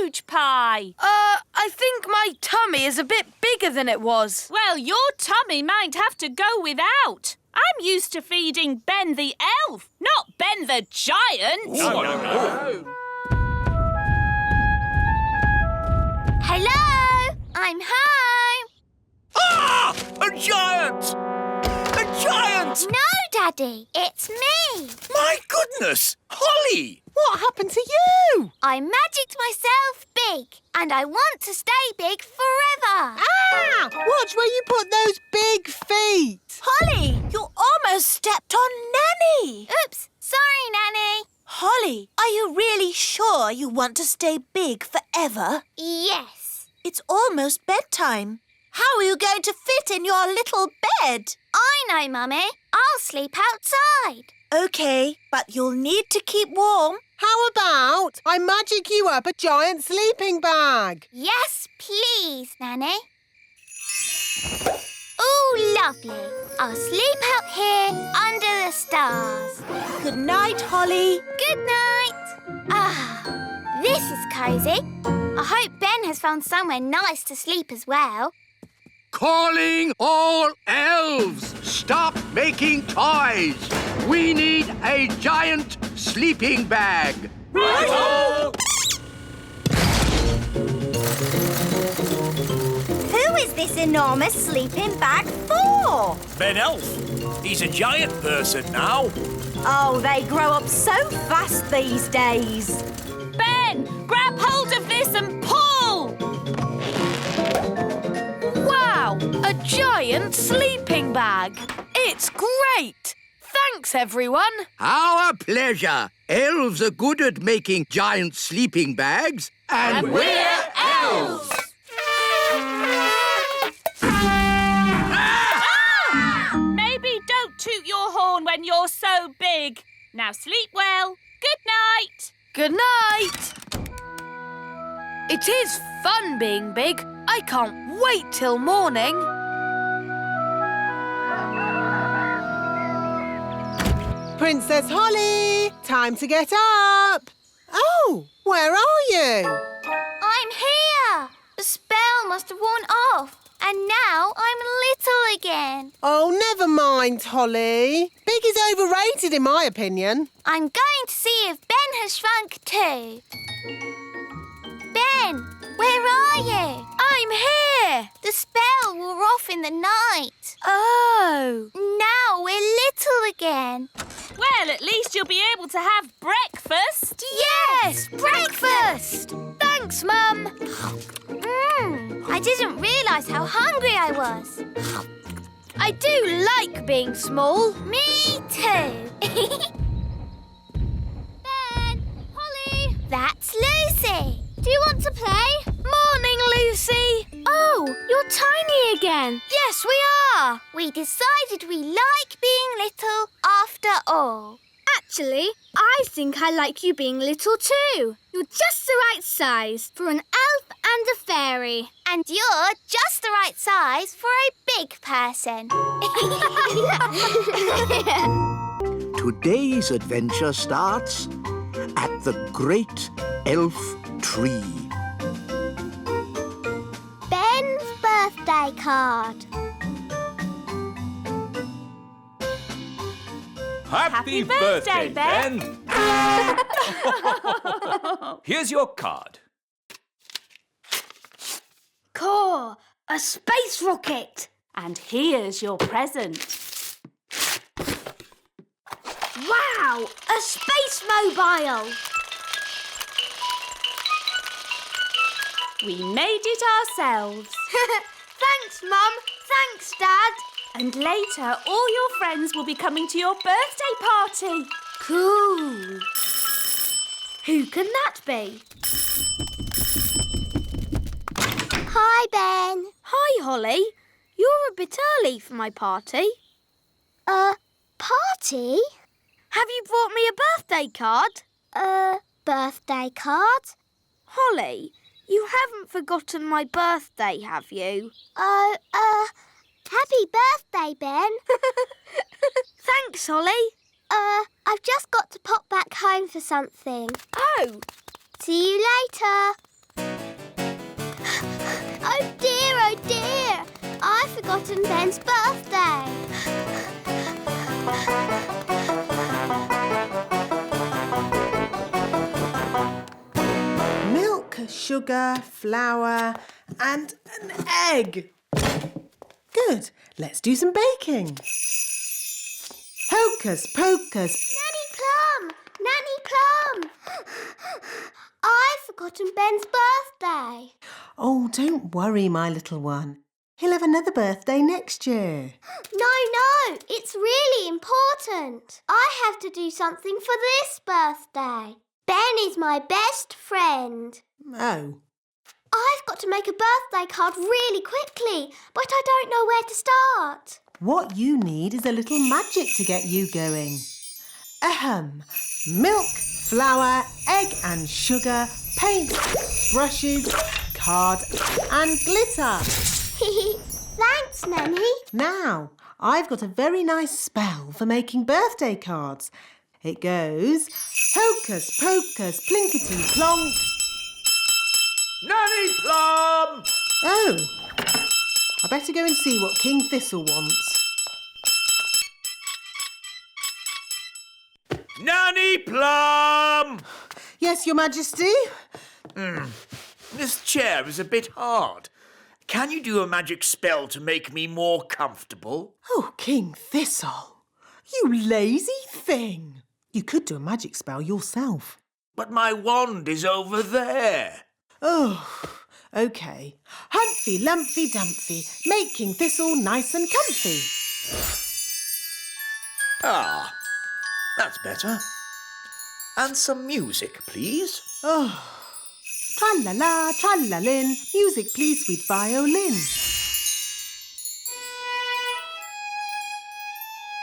[SPEAKER 10] huge pie.
[SPEAKER 3] I think my tummy is a bit bigger than it was.
[SPEAKER 10] Well, your tummy might have to go without. I'm used to feeding Ben the elf, not Ben the giant.
[SPEAKER 9] No.
[SPEAKER 2] Hello, I'm home.
[SPEAKER 5] Ah! A giant! A giant!
[SPEAKER 2] No, Daddy, it's me.
[SPEAKER 5] My goodness! Holly!
[SPEAKER 6] What happened to you?
[SPEAKER 2] I magicked myself big, and I want to stay big forever.
[SPEAKER 6] Ah! Watch where you put those big feet.
[SPEAKER 4] Holly, you almost stepped on Nanny.
[SPEAKER 2] Oops, sorry, Nanny.
[SPEAKER 4] Holly, are you really sure you want to stay big forever?
[SPEAKER 2] Yes.
[SPEAKER 4] It's almost bedtime. How are you going to fit in your little bed?
[SPEAKER 2] I know, Mummy. I'll sleep outside.
[SPEAKER 4] OK, but you'll need to keep warm.
[SPEAKER 6] How about I magic you up a giant sleeping bag?
[SPEAKER 2] Yes, please, Nanny. Ooh, lovely. I'll sleep out here under the stars.
[SPEAKER 4] Good night, Holly.
[SPEAKER 2] Good night. Ah, this is cosy. I hope Ben has found somewhere nice to sleep as well.
[SPEAKER 1] Calling all elves! Stop making toys! We need a giant sleeping bag.
[SPEAKER 9] Righto!
[SPEAKER 4] Who is this enormous sleeping bag for?
[SPEAKER 5] Ben Elf. He's a giant person now.
[SPEAKER 8] Oh, they grow up so fast these days.
[SPEAKER 10] Ben, grab hold of this and pull!
[SPEAKER 3] Wow, a giant sleeping bag. It's great. Thanks, everyone.
[SPEAKER 1] Our pleasure. Elves are good at making giant sleeping bags. And we're elves!
[SPEAKER 10] Maybe don't toot your horn when you're so big. Now sleep well. Good night.
[SPEAKER 3] Good night. It is fun being big. I can't wait till morning.
[SPEAKER 6] Princess Holly, time to get up. Oh, where are you?
[SPEAKER 2] I'm here. The spell must have worn off, and now I'm little again.
[SPEAKER 6] Oh, never mind, Holly. Big is overrated in my opinion.
[SPEAKER 2] I'm going to see if Ben has shrunk too. Ben, where are you?
[SPEAKER 3] I'm here.
[SPEAKER 2] The spell wore off in the night.
[SPEAKER 3] Oh.
[SPEAKER 2] Now we're little again.
[SPEAKER 10] Well, at least you'll be able to have breakfast.
[SPEAKER 2] Yes, breakfast.
[SPEAKER 3] Thanks, Mum.
[SPEAKER 2] I didn't realise how hungry I was.
[SPEAKER 3] I do like being small.
[SPEAKER 2] Me too. That's Lucy.
[SPEAKER 10] Do you want to play?
[SPEAKER 3] Morning, Lucy.
[SPEAKER 10] Oh, you're tiny again.
[SPEAKER 3] Yes, we are.
[SPEAKER 2] We decided we like being little after all.
[SPEAKER 10] Actually, I think I like you being little too. You're just the right size for an elf and a fairy.
[SPEAKER 2] And you're just the right size for a big person.
[SPEAKER 1] Today's adventure starts at the Great Elf Tree.
[SPEAKER 2] Ben's birthday card.
[SPEAKER 9] Happy birthday, Ben! Here's your card.
[SPEAKER 3] Core, a space rocket.
[SPEAKER 11] And here's your present.
[SPEAKER 3] Wow, a space mobile.
[SPEAKER 11] We made it ourselves.
[SPEAKER 3] Thanks, Mum. Thanks, Dad.
[SPEAKER 11] And later, all your friends will be coming to your birthday party.
[SPEAKER 3] Cool. Who can that be?
[SPEAKER 2] Hi, Ben.
[SPEAKER 3] Hi, Holly. You're a bit early for my party.
[SPEAKER 2] Party?
[SPEAKER 3] Have you brought me a birthday card?
[SPEAKER 2] Birthday card?
[SPEAKER 3] Holly, you haven't forgotten my birthday, have you?
[SPEAKER 2] Oh, happy birthday, Ben.
[SPEAKER 3] Thanks, Holly.
[SPEAKER 2] I've just got to pop back home for something.
[SPEAKER 3] Oh.
[SPEAKER 2] See you later. Oh dear, I've forgotten Ben's birthday.
[SPEAKER 6] Milk, sugar, flour, and an egg. Good. Let's do some baking. Hocus pocus.
[SPEAKER 2] Nanny Plum! I've forgotten Ben's birthday.
[SPEAKER 6] Oh, don't worry, my little one. He'll have another birthday next year.
[SPEAKER 2] No, it's really important. I have to do something for this birthday. Ben is my best friend.
[SPEAKER 6] Oh.
[SPEAKER 2] I've got to make a birthday card really quickly, but I don't know where to start.
[SPEAKER 6] What you need is a little magic to get you going. Ahem. Milk, flour, egg and sugar, paint, brushes, card and glitter.
[SPEAKER 2] Thanks, Nanny.
[SPEAKER 6] Now, I've got a very nice spell for making birthday cards. It goes, hocus pocus, plinkety plonk.
[SPEAKER 5] Nanny Plum!
[SPEAKER 6] Oh, I better go and see what King Thistle wants.
[SPEAKER 5] Nanny Plum!
[SPEAKER 6] Yes, Your Majesty?
[SPEAKER 5] This chair is a bit hard. Can you do a magic spell to make me more comfortable?
[SPEAKER 6] Oh, King Thistle, you lazy thing. You could do a magic spell yourself.
[SPEAKER 5] But my wand is over there.
[SPEAKER 6] Oh, OK. Humphy, lumphy, dumphy, make King Thistle nice and comfy.
[SPEAKER 5] Ah, that's better. And some music, please.
[SPEAKER 6] Oh, tra-la-la, tra-la-lin, music please, sweet violin.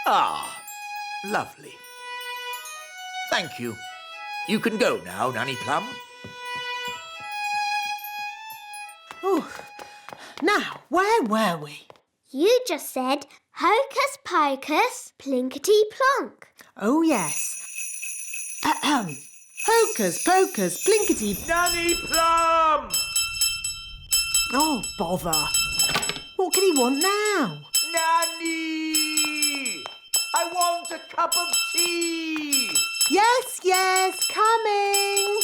[SPEAKER 5] Ah, lovely. Thank you. You can go now, Nanny Plum.
[SPEAKER 6] Oh, now, where were we?
[SPEAKER 2] You just said hocus pocus, plinkety plonk.
[SPEAKER 6] Oh, yes. Ahem. Hocus pocus, plinkety...
[SPEAKER 5] Nanny Plum!
[SPEAKER 6] Oh, bother. What can he want now?
[SPEAKER 5] Nanny! I want a cup of tea!
[SPEAKER 6] Yes, coming.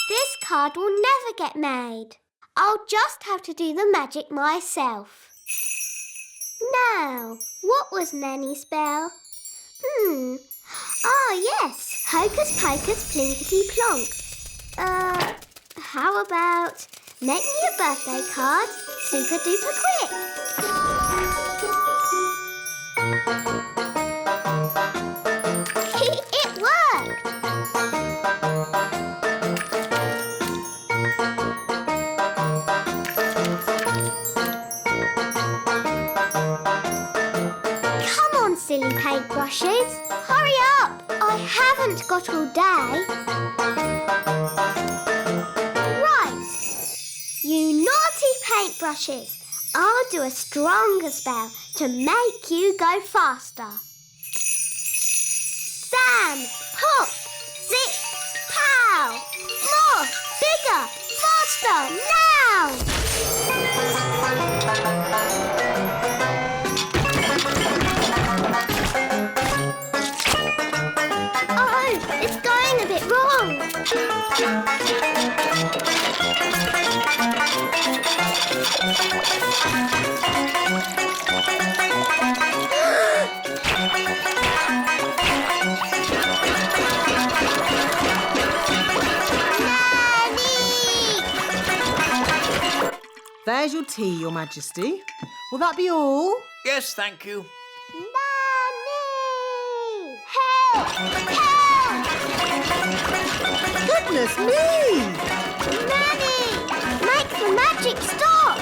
[SPEAKER 2] This card will never get made. I'll just have to do the magic myself. Now, what was Nanny's spell? Ah, yes. Hocus pocus, plinkety plonk. How about make me a birthday card super duper quick? It worked! paintbrushes. Hurry up! I haven't got all day. Right. You naughty paintbrushes. I'll do a stronger spell to make you go faster. Sam, pop, zip, pow! More, bigger, faster, now! Oh, it's going a bit wrong.
[SPEAKER 6] There's your tea, Your Majesty. Will that be all?
[SPEAKER 5] Yes, thank you.
[SPEAKER 2] Nanny! Help! Help!
[SPEAKER 6] Goodness me!
[SPEAKER 2] Nanny! Make the magic stop!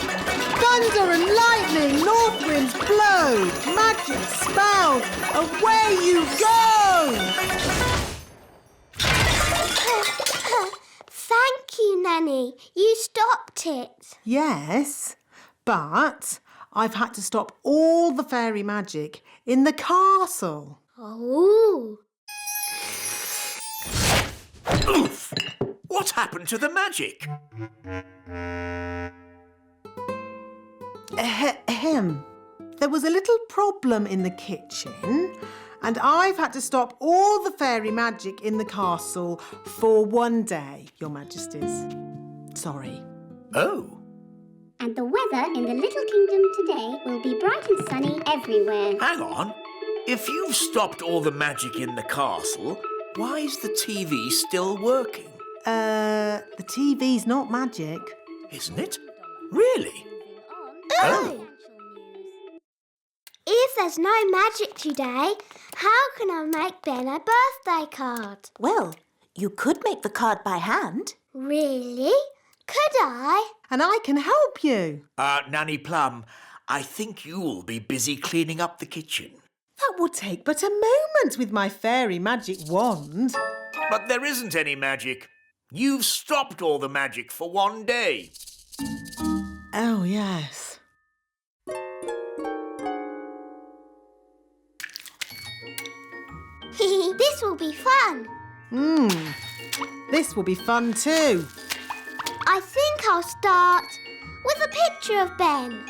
[SPEAKER 6] Thunder and lightning, north winds blow, magic spells, away you go!
[SPEAKER 2] Thank you, Nanny. You stopped it.
[SPEAKER 6] Yes, but I've had to stop all the fairy magic in the castle.
[SPEAKER 2] Oh.
[SPEAKER 5] Oof! What happened to the magic?
[SPEAKER 6] Ahem. There was a little problem in the kitchen, and I've had to stop all the fairy magic in the castle for one day, Your Majesties. Sorry.
[SPEAKER 5] Oh.
[SPEAKER 7] And the weather in the little kingdom today will be bright and sunny everywhere.
[SPEAKER 5] Hang on. If you've stopped all the magic in the castle, why is the TV still working?
[SPEAKER 6] The TV's not magic.
[SPEAKER 5] Isn't it? Really?
[SPEAKER 2] Oh. If there's no magic today, how can I make Ben a birthday card?
[SPEAKER 4] Well, you could make the card by hand.
[SPEAKER 2] Really? Could I?
[SPEAKER 6] And I can help you.
[SPEAKER 5] Nanny Plum, I think you'll be busy cleaning up the kitchen.
[SPEAKER 6] That will take but a moment with my fairy magic wand.
[SPEAKER 5] But there isn't any magic. You've stopped all the magic for one day.
[SPEAKER 6] Oh, yes.
[SPEAKER 2] This will be fun.
[SPEAKER 6] This will be fun too.
[SPEAKER 2] I think I'll start with a picture of Ben.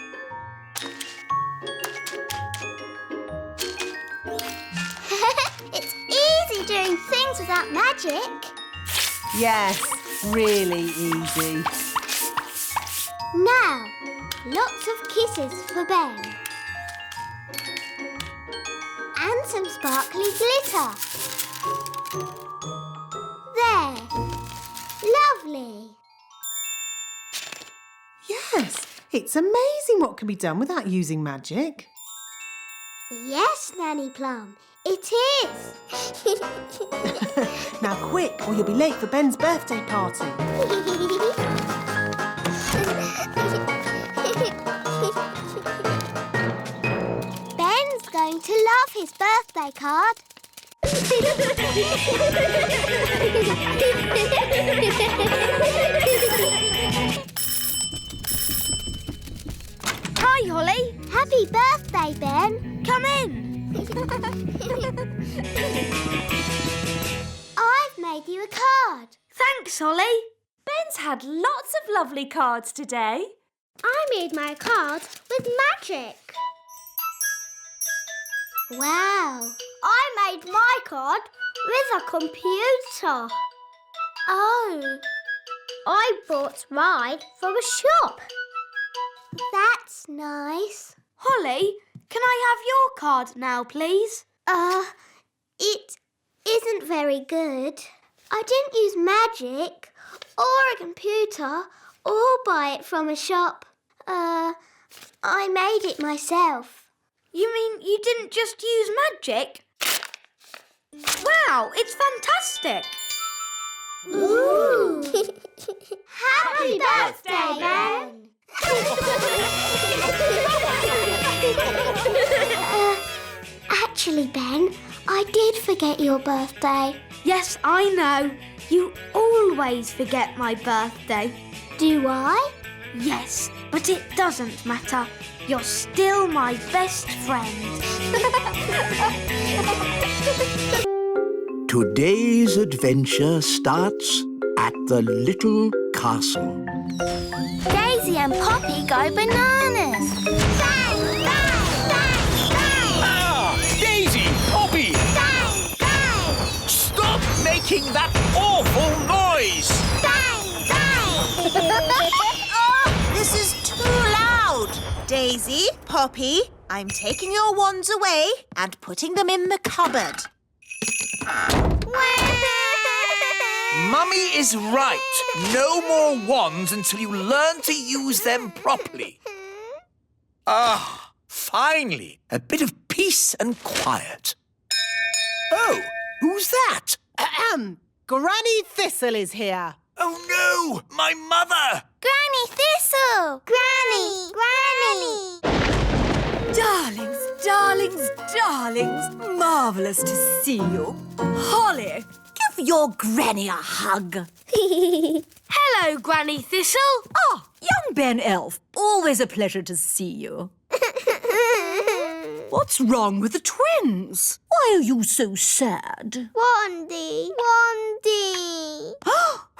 [SPEAKER 2] It's easy doing things without magic.
[SPEAKER 6] Yes, really easy.
[SPEAKER 2] Now, lots of kisses for Ben. And some sparkly glitter. There. Lovely.
[SPEAKER 6] Yes, it's amazing what can be done without using magic.
[SPEAKER 2] Yes, Nanny Plum, it is.
[SPEAKER 6] Now quick, or you'll be late for Ben's birthday party.
[SPEAKER 2] Ben's going to love his birthday card.
[SPEAKER 3] Hi, Holly.
[SPEAKER 2] Happy birthday, Ben.
[SPEAKER 3] Come in.
[SPEAKER 2] I've made you a card.
[SPEAKER 3] Thanks, Holly.
[SPEAKER 11] Ben's had lots of lovely cards today.
[SPEAKER 2] I made my card with magic. Wow. I made my card with a computer. Oh. I bought mine from a shop. That's nice.
[SPEAKER 3] Holly, can I have your card now, please?
[SPEAKER 2] It isn't very good. I didn't use magic or a computer or buy it from a shop. I made it myself.
[SPEAKER 3] You mean you didn't just use magic? Wow, it's fantastic.
[SPEAKER 2] Ooh. Happy birthday, Ben. Actually, Ben, I did forget your birthday.
[SPEAKER 3] Yes, I know. You always forget my birthday.
[SPEAKER 2] Do I?
[SPEAKER 3] Yes, but it doesn't matter. You're still my best friend.
[SPEAKER 1] Today's adventure starts at the little castle.
[SPEAKER 2] Daisy and Poppy go bananas. Bang, bang, bang, bang.
[SPEAKER 5] Ah! Daisy! Poppy!
[SPEAKER 2] Bang, bang.
[SPEAKER 5] Stop making that awful noise!
[SPEAKER 2] Bang, bang.
[SPEAKER 4] Oh, this is too loud. Daisy, Poppy, I'm taking your wands away and putting them in the cupboard.
[SPEAKER 5] Mummy is right. No more wands until you learn to use them properly. Ah, finally, a bit of peace and quiet. Oh, who's that?
[SPEAKER 6] Granny Thistle is here.
[SPEAKER 5] Oh no, my mother!
[SPEAKER 2] Granny Thistle. Granny.
[SPEAKER 8] Darlings, darlings, darlings. Marvellous to see you. Holly, give your granny a hug.
[SPEAKER 3] Hello, Granny Thistle.
[SPEAKER 8] Ah, young Ben Elf. Always a pleasure to see you. What's wrong with the twins? Why are you so sad?
[SPEAKER 2] Wandy.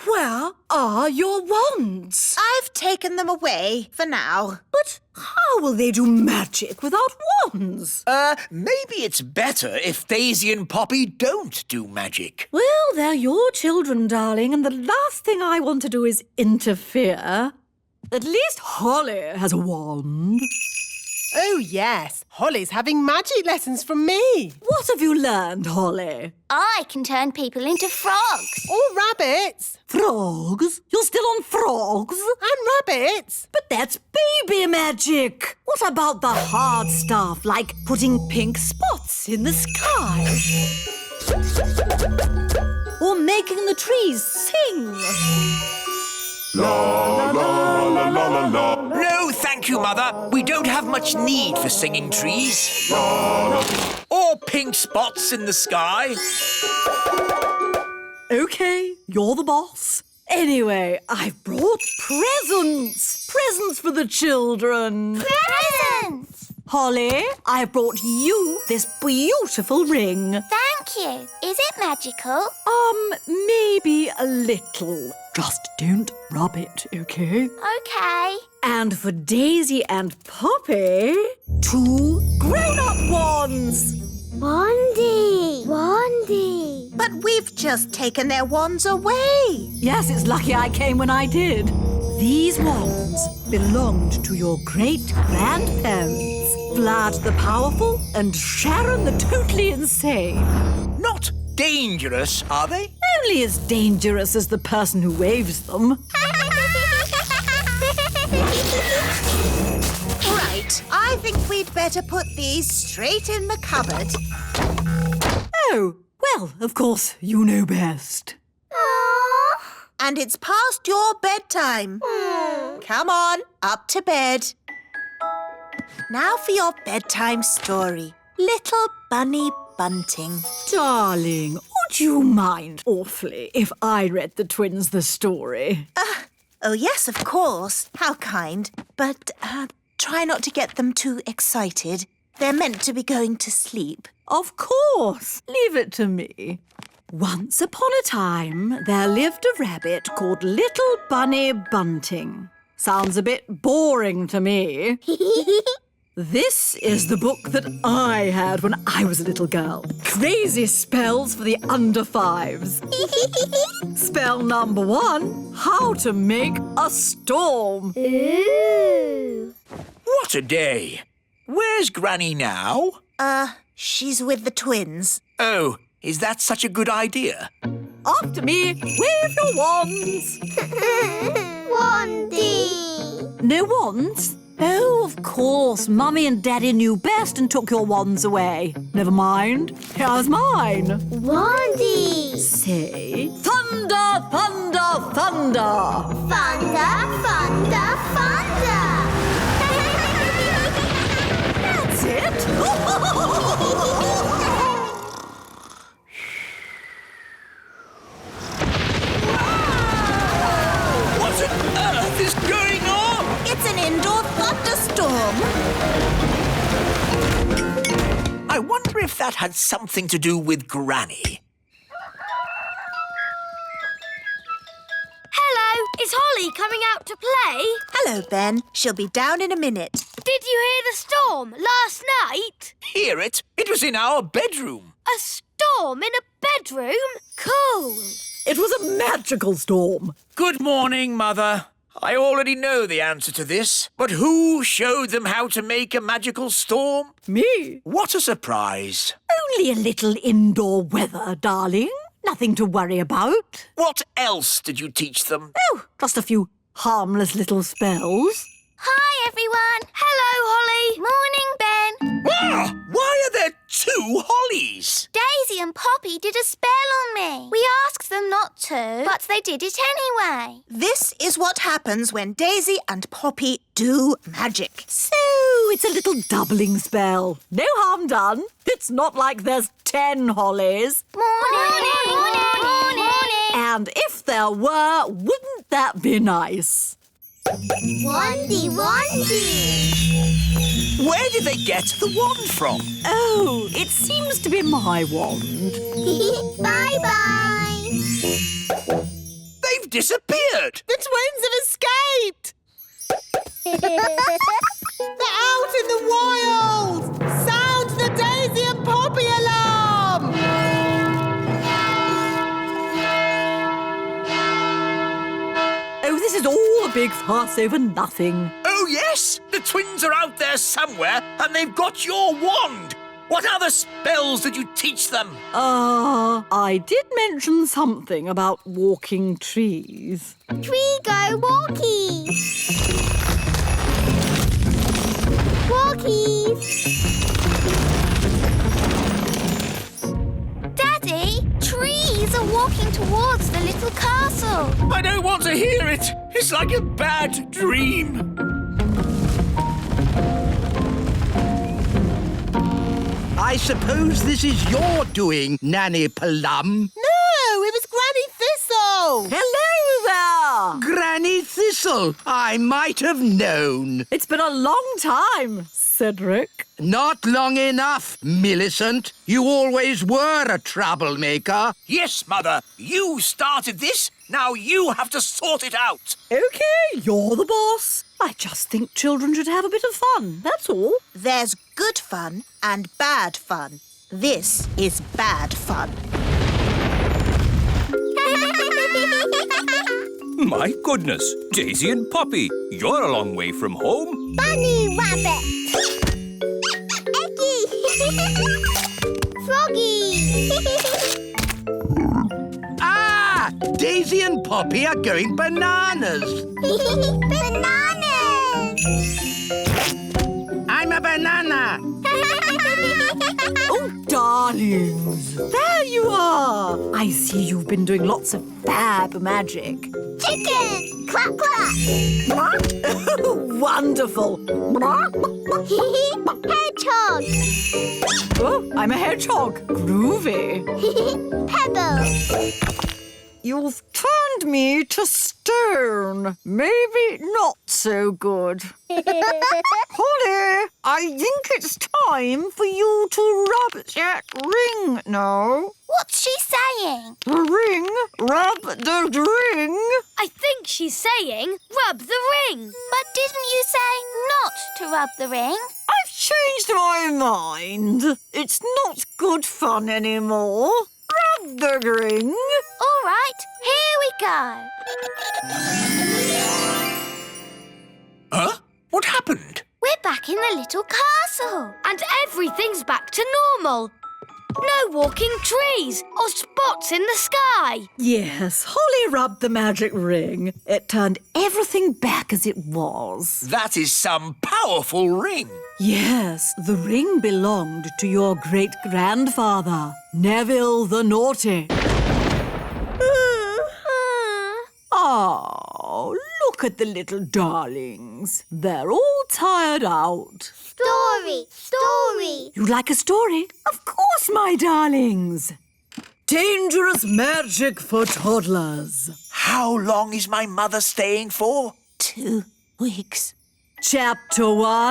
[SPEAKER 8] Where are your wands?
[SPEAKER 4] I've taken them away for now.
[SPEAKER 8] But how will they do magic without wands?
[SPEAKER 5] Maybe it's better if Daisy and Poppy don't do magic.
[SPEAKER 8] Well, they're your children, darling, and the last thing I want to do is interfere. At least Holly has a wand.
[SPEAKER 6] Oh, yes. Holly's having magic lessons from me.
[SPEAKER 8] What have you learned, Holly?
[SPEAKER 2] I can turn people into frogs.
[SPEAKER 6] Or rabbits.
[SPEAKER 8] Frogs? You're still on frogs?
[SPEAKER 6] And rabbits.
[SPEAKER 8] But that's baby magic. What about the hard stuff, like putting pink spots in the sky? Or making the trees sing?
[SPEAKER 12] La la la la la la.
[SPEAKER 5] No, thank you, Mother. We don't have much need for singing trees.
[SPEAKER 12] La, la.
[SPEAKER 5] Or pink spots in the sky.
[SPEAKER 8] OK, you're the boss. Anyway, I've brought presents. Presents for the children.
[SPEAKER 2] Presents.
[SPEAKER 8] Holly, I've brought you this beautiful ring.
[SPEAKER 2] Thank you. Is it magical?
[SPEAKER 8] Maybe a little. Just don't rub it, OK?
[SPEAKER 2] Okay.
[SPEAKER 8] And for Daisy and Poppy, 2 grown-up wands.
[SPEAKER 2] Wandy.
[SPEAKER 4] But we've just taken their wands away.
[SPEAKER 8] Yes, it's lucky I came when I did. These wands belonged to your great-grandparents, Vlad the Powerful and Sharon the Totally Insane.
[SPEAKER 5] Not dangerous, are they?
[SPEAKER 8] Only as dangerous as the person who waves them.
[SPEAKER 4] Right, I think we'd better put these straight in the cupboard.
[SPEAKER 8] Oh, well, of course, you know best.
[SPEAKER 4] And it's past your bedtime. Come on, up to bed. Now for your bedtime story. Little Bunny Bunting.
[SPEAKER 8] Darling, would you mind awfully if I read the twins the story?
[SPEAKER 4] Oh, yes, of course. How kind. But try not to get them too excited. They're meant to be going to sleep.
[SPEAKER 8] Of course. Leave it to me. Once upon a time, there lived a rabbit called Little Bunny Bunting. Sounds a bit boring to me. This is the book that I had when I was a little girl. Crazy spells for the under 5s. Spell number 1, how to make a storm.
[SPEAKER 2] Ooh.
[SPEAKER 5] What a day. Where's Granny now?
[SPEAKER 4] She's with the twins.
[SPEAKER 5] Oh, is that such a good idea?
[SPEAKER 8] After me, wave your wands.
[SPEAKER 2] Wandy.
[SPEAKER 8] No wands? Oh, of course. Mummy and Daddy knew best and took your wands away. Never mind. Here's mine.
[SPEAKER 2] Wandy.
[SPEAKER 8] Say, thunder, thunder, thunder.
[SPEAKER 2] Thunder, thunder, thunder.
[SPEAKER 8] That's it.
[SPEAKER 5] I wonder if that had something to do with Granny.
[SPEAKER 3] Hello, is Holly coming out to play?
[SPEAKER 4] Hello, Ben. She'll be down in a minute.
[SPEAKER 3] Did you hear the storm last night?
[SPEAKER 5] Hear it? It was in our bedroom.
[SPEAKER 3] A storm in a bedroom? Cool.
[SPEAKER 8] It was a magical storm.
[SPEAKER 5] Good morning, Mother. I already know the answer to this, but who showed them how to make a magical storm?
[SPEAKER 8] Me?
[SPEAKER 5] What a surprise.
[SPEAKER 8] Only a little indoor weather, darling. Nothing to worry about.
[SPEAKER 5] What else did you teach them?
[SPEAKER 8] Oh, just a few harmless little spells.
[SPEAKER 2] Hi, everyone.
[SPEAKER 3] Hello, Holly.
[SPEAKER 2] Morning, Ben.
[SPEAKER 5] Ah, why are there two Hollies?
[SPEAKER 2] Daisy and Poppy did a spell on me. We asked them not to, but they did it anyway.
[SPEAKER 4] This is what happens when Daisy and Poppy do magic.
[SPEAKER 8] So, it's a little doubling spell. No harm done. It's not like there's 10 hollies.
[SPEAKER 2] Morning.
[SPEAKER 8] And if there were, wouldn't that be nice?
[SPEAKER 2] Wandy.
[SPEAKER 5] Where did they get the wand from?
[SPEAKER 8] Oh, it seems to be my wand.
[SPEAKER 2] Bye-bye.
[SPEAKER 5] They've disappeared.
[SPEAKER 6] The twins have escaped! They're out in the wild! Sound the Daisy and Poppy alarm!
[SPEAKER 8] Oh, this is all a big fuss over nothing.
[SPEAKER 5] Oh, yes! The twins are out there somewhere, and they've got your wand. What other spells did you teach them?
[SPEAKER 8] I did mention something about walking trees.
[SPEAKER 2] Tree go walkies. Walkies. Daddy, trees are walking towards the little castle.
[SPEAKER 5] I don't want to hear it. It's like a bad dream.
[SPEAKER 1] I suppose this is your doing, Nanny Plum.
[SPEAKER 6] No, it was Granny Thistle!
[SPEAKER 8] Hello there!
[SPEAKER 1] Granny Thistle, I might have known.
[SPEAKER 8] It's been a long time, Cedric.
[SPEAKER 1] Not long enough, Millicent. You always were a troublemaker.
[SPEAKER 5] Yes, Mother. You started this. Now you have to sort it out.
[SPEAKER 8] OK, you're the boss. I just think children should have a bit of fun, that's all.
[SPEAKER 4] There's good fun and bad fun. This is bad fun.
[SPEAKER 9] My goodness, Daisy and Poppy, you're a long way from home.
[SPEAKER 2] Bunny rabbit. Eggy. Froggy.
[SPEAKER 1] Ah! Daisy and Poppy are going bananas.
[SPEAKER 2] Bananas.
[SPEAKER 1] I'm a banana.
[SPEAKER 8] Oh, darlings, there you are. I see you've been doing lots of fab magic.
[SPEAKER 2] Chicken. Clap, clap.
[SPEAKER 8] Oh, wonderful.
[SPEAKER 2] Hedgehog.
[SPEAKER 8] Oh, I'm a hedgehog. Groovy.
[SPEAKER 2] Pebble.
[SPEAKER 8] You've turned me to stone. Maybe not so good. Holly, I think it's time for you to rub that ring now.
[SPEAKER 2] What's she saying?
[SPEAKER 8] The ring? Rub the ring?
[SPEAKER 3] I think she's saying rub the ring.
[SPEAKER 2] But didn't you say not to rub the ring?
[SPEAKER 8] I've changed my mind. It's not good fun anymore. Rub the ring.
[SPEAKER 2] All right, here we go.
[SPEAKER 5] Huh? What happened?
[SPEAKER 2] We're back in the little castle.
[SPEAKER 3] And everything's back to normal. No walking trees or spots in the sky.
[SPEAKER 8] Yes, Holly rubbed the magic ring. It turned everything back as it was.
[SPEAKER 5] That is some powerful ring.
[SPEAKER 8] Yes, the ring belonged to your great-grandfather, Neville the Naughty. Oh, look at the little darlings. They're all tired out.
[SPEAKER 2] Story.
[SPEAKER 8] You'd like a story? Of course, my darlings. Dangerous magic for toddlers.
[SPEAKER 5] How long is my mother staying for?
[SPEAKER 4] 2 weeks.
[SPEAKER 8] Chapter 1.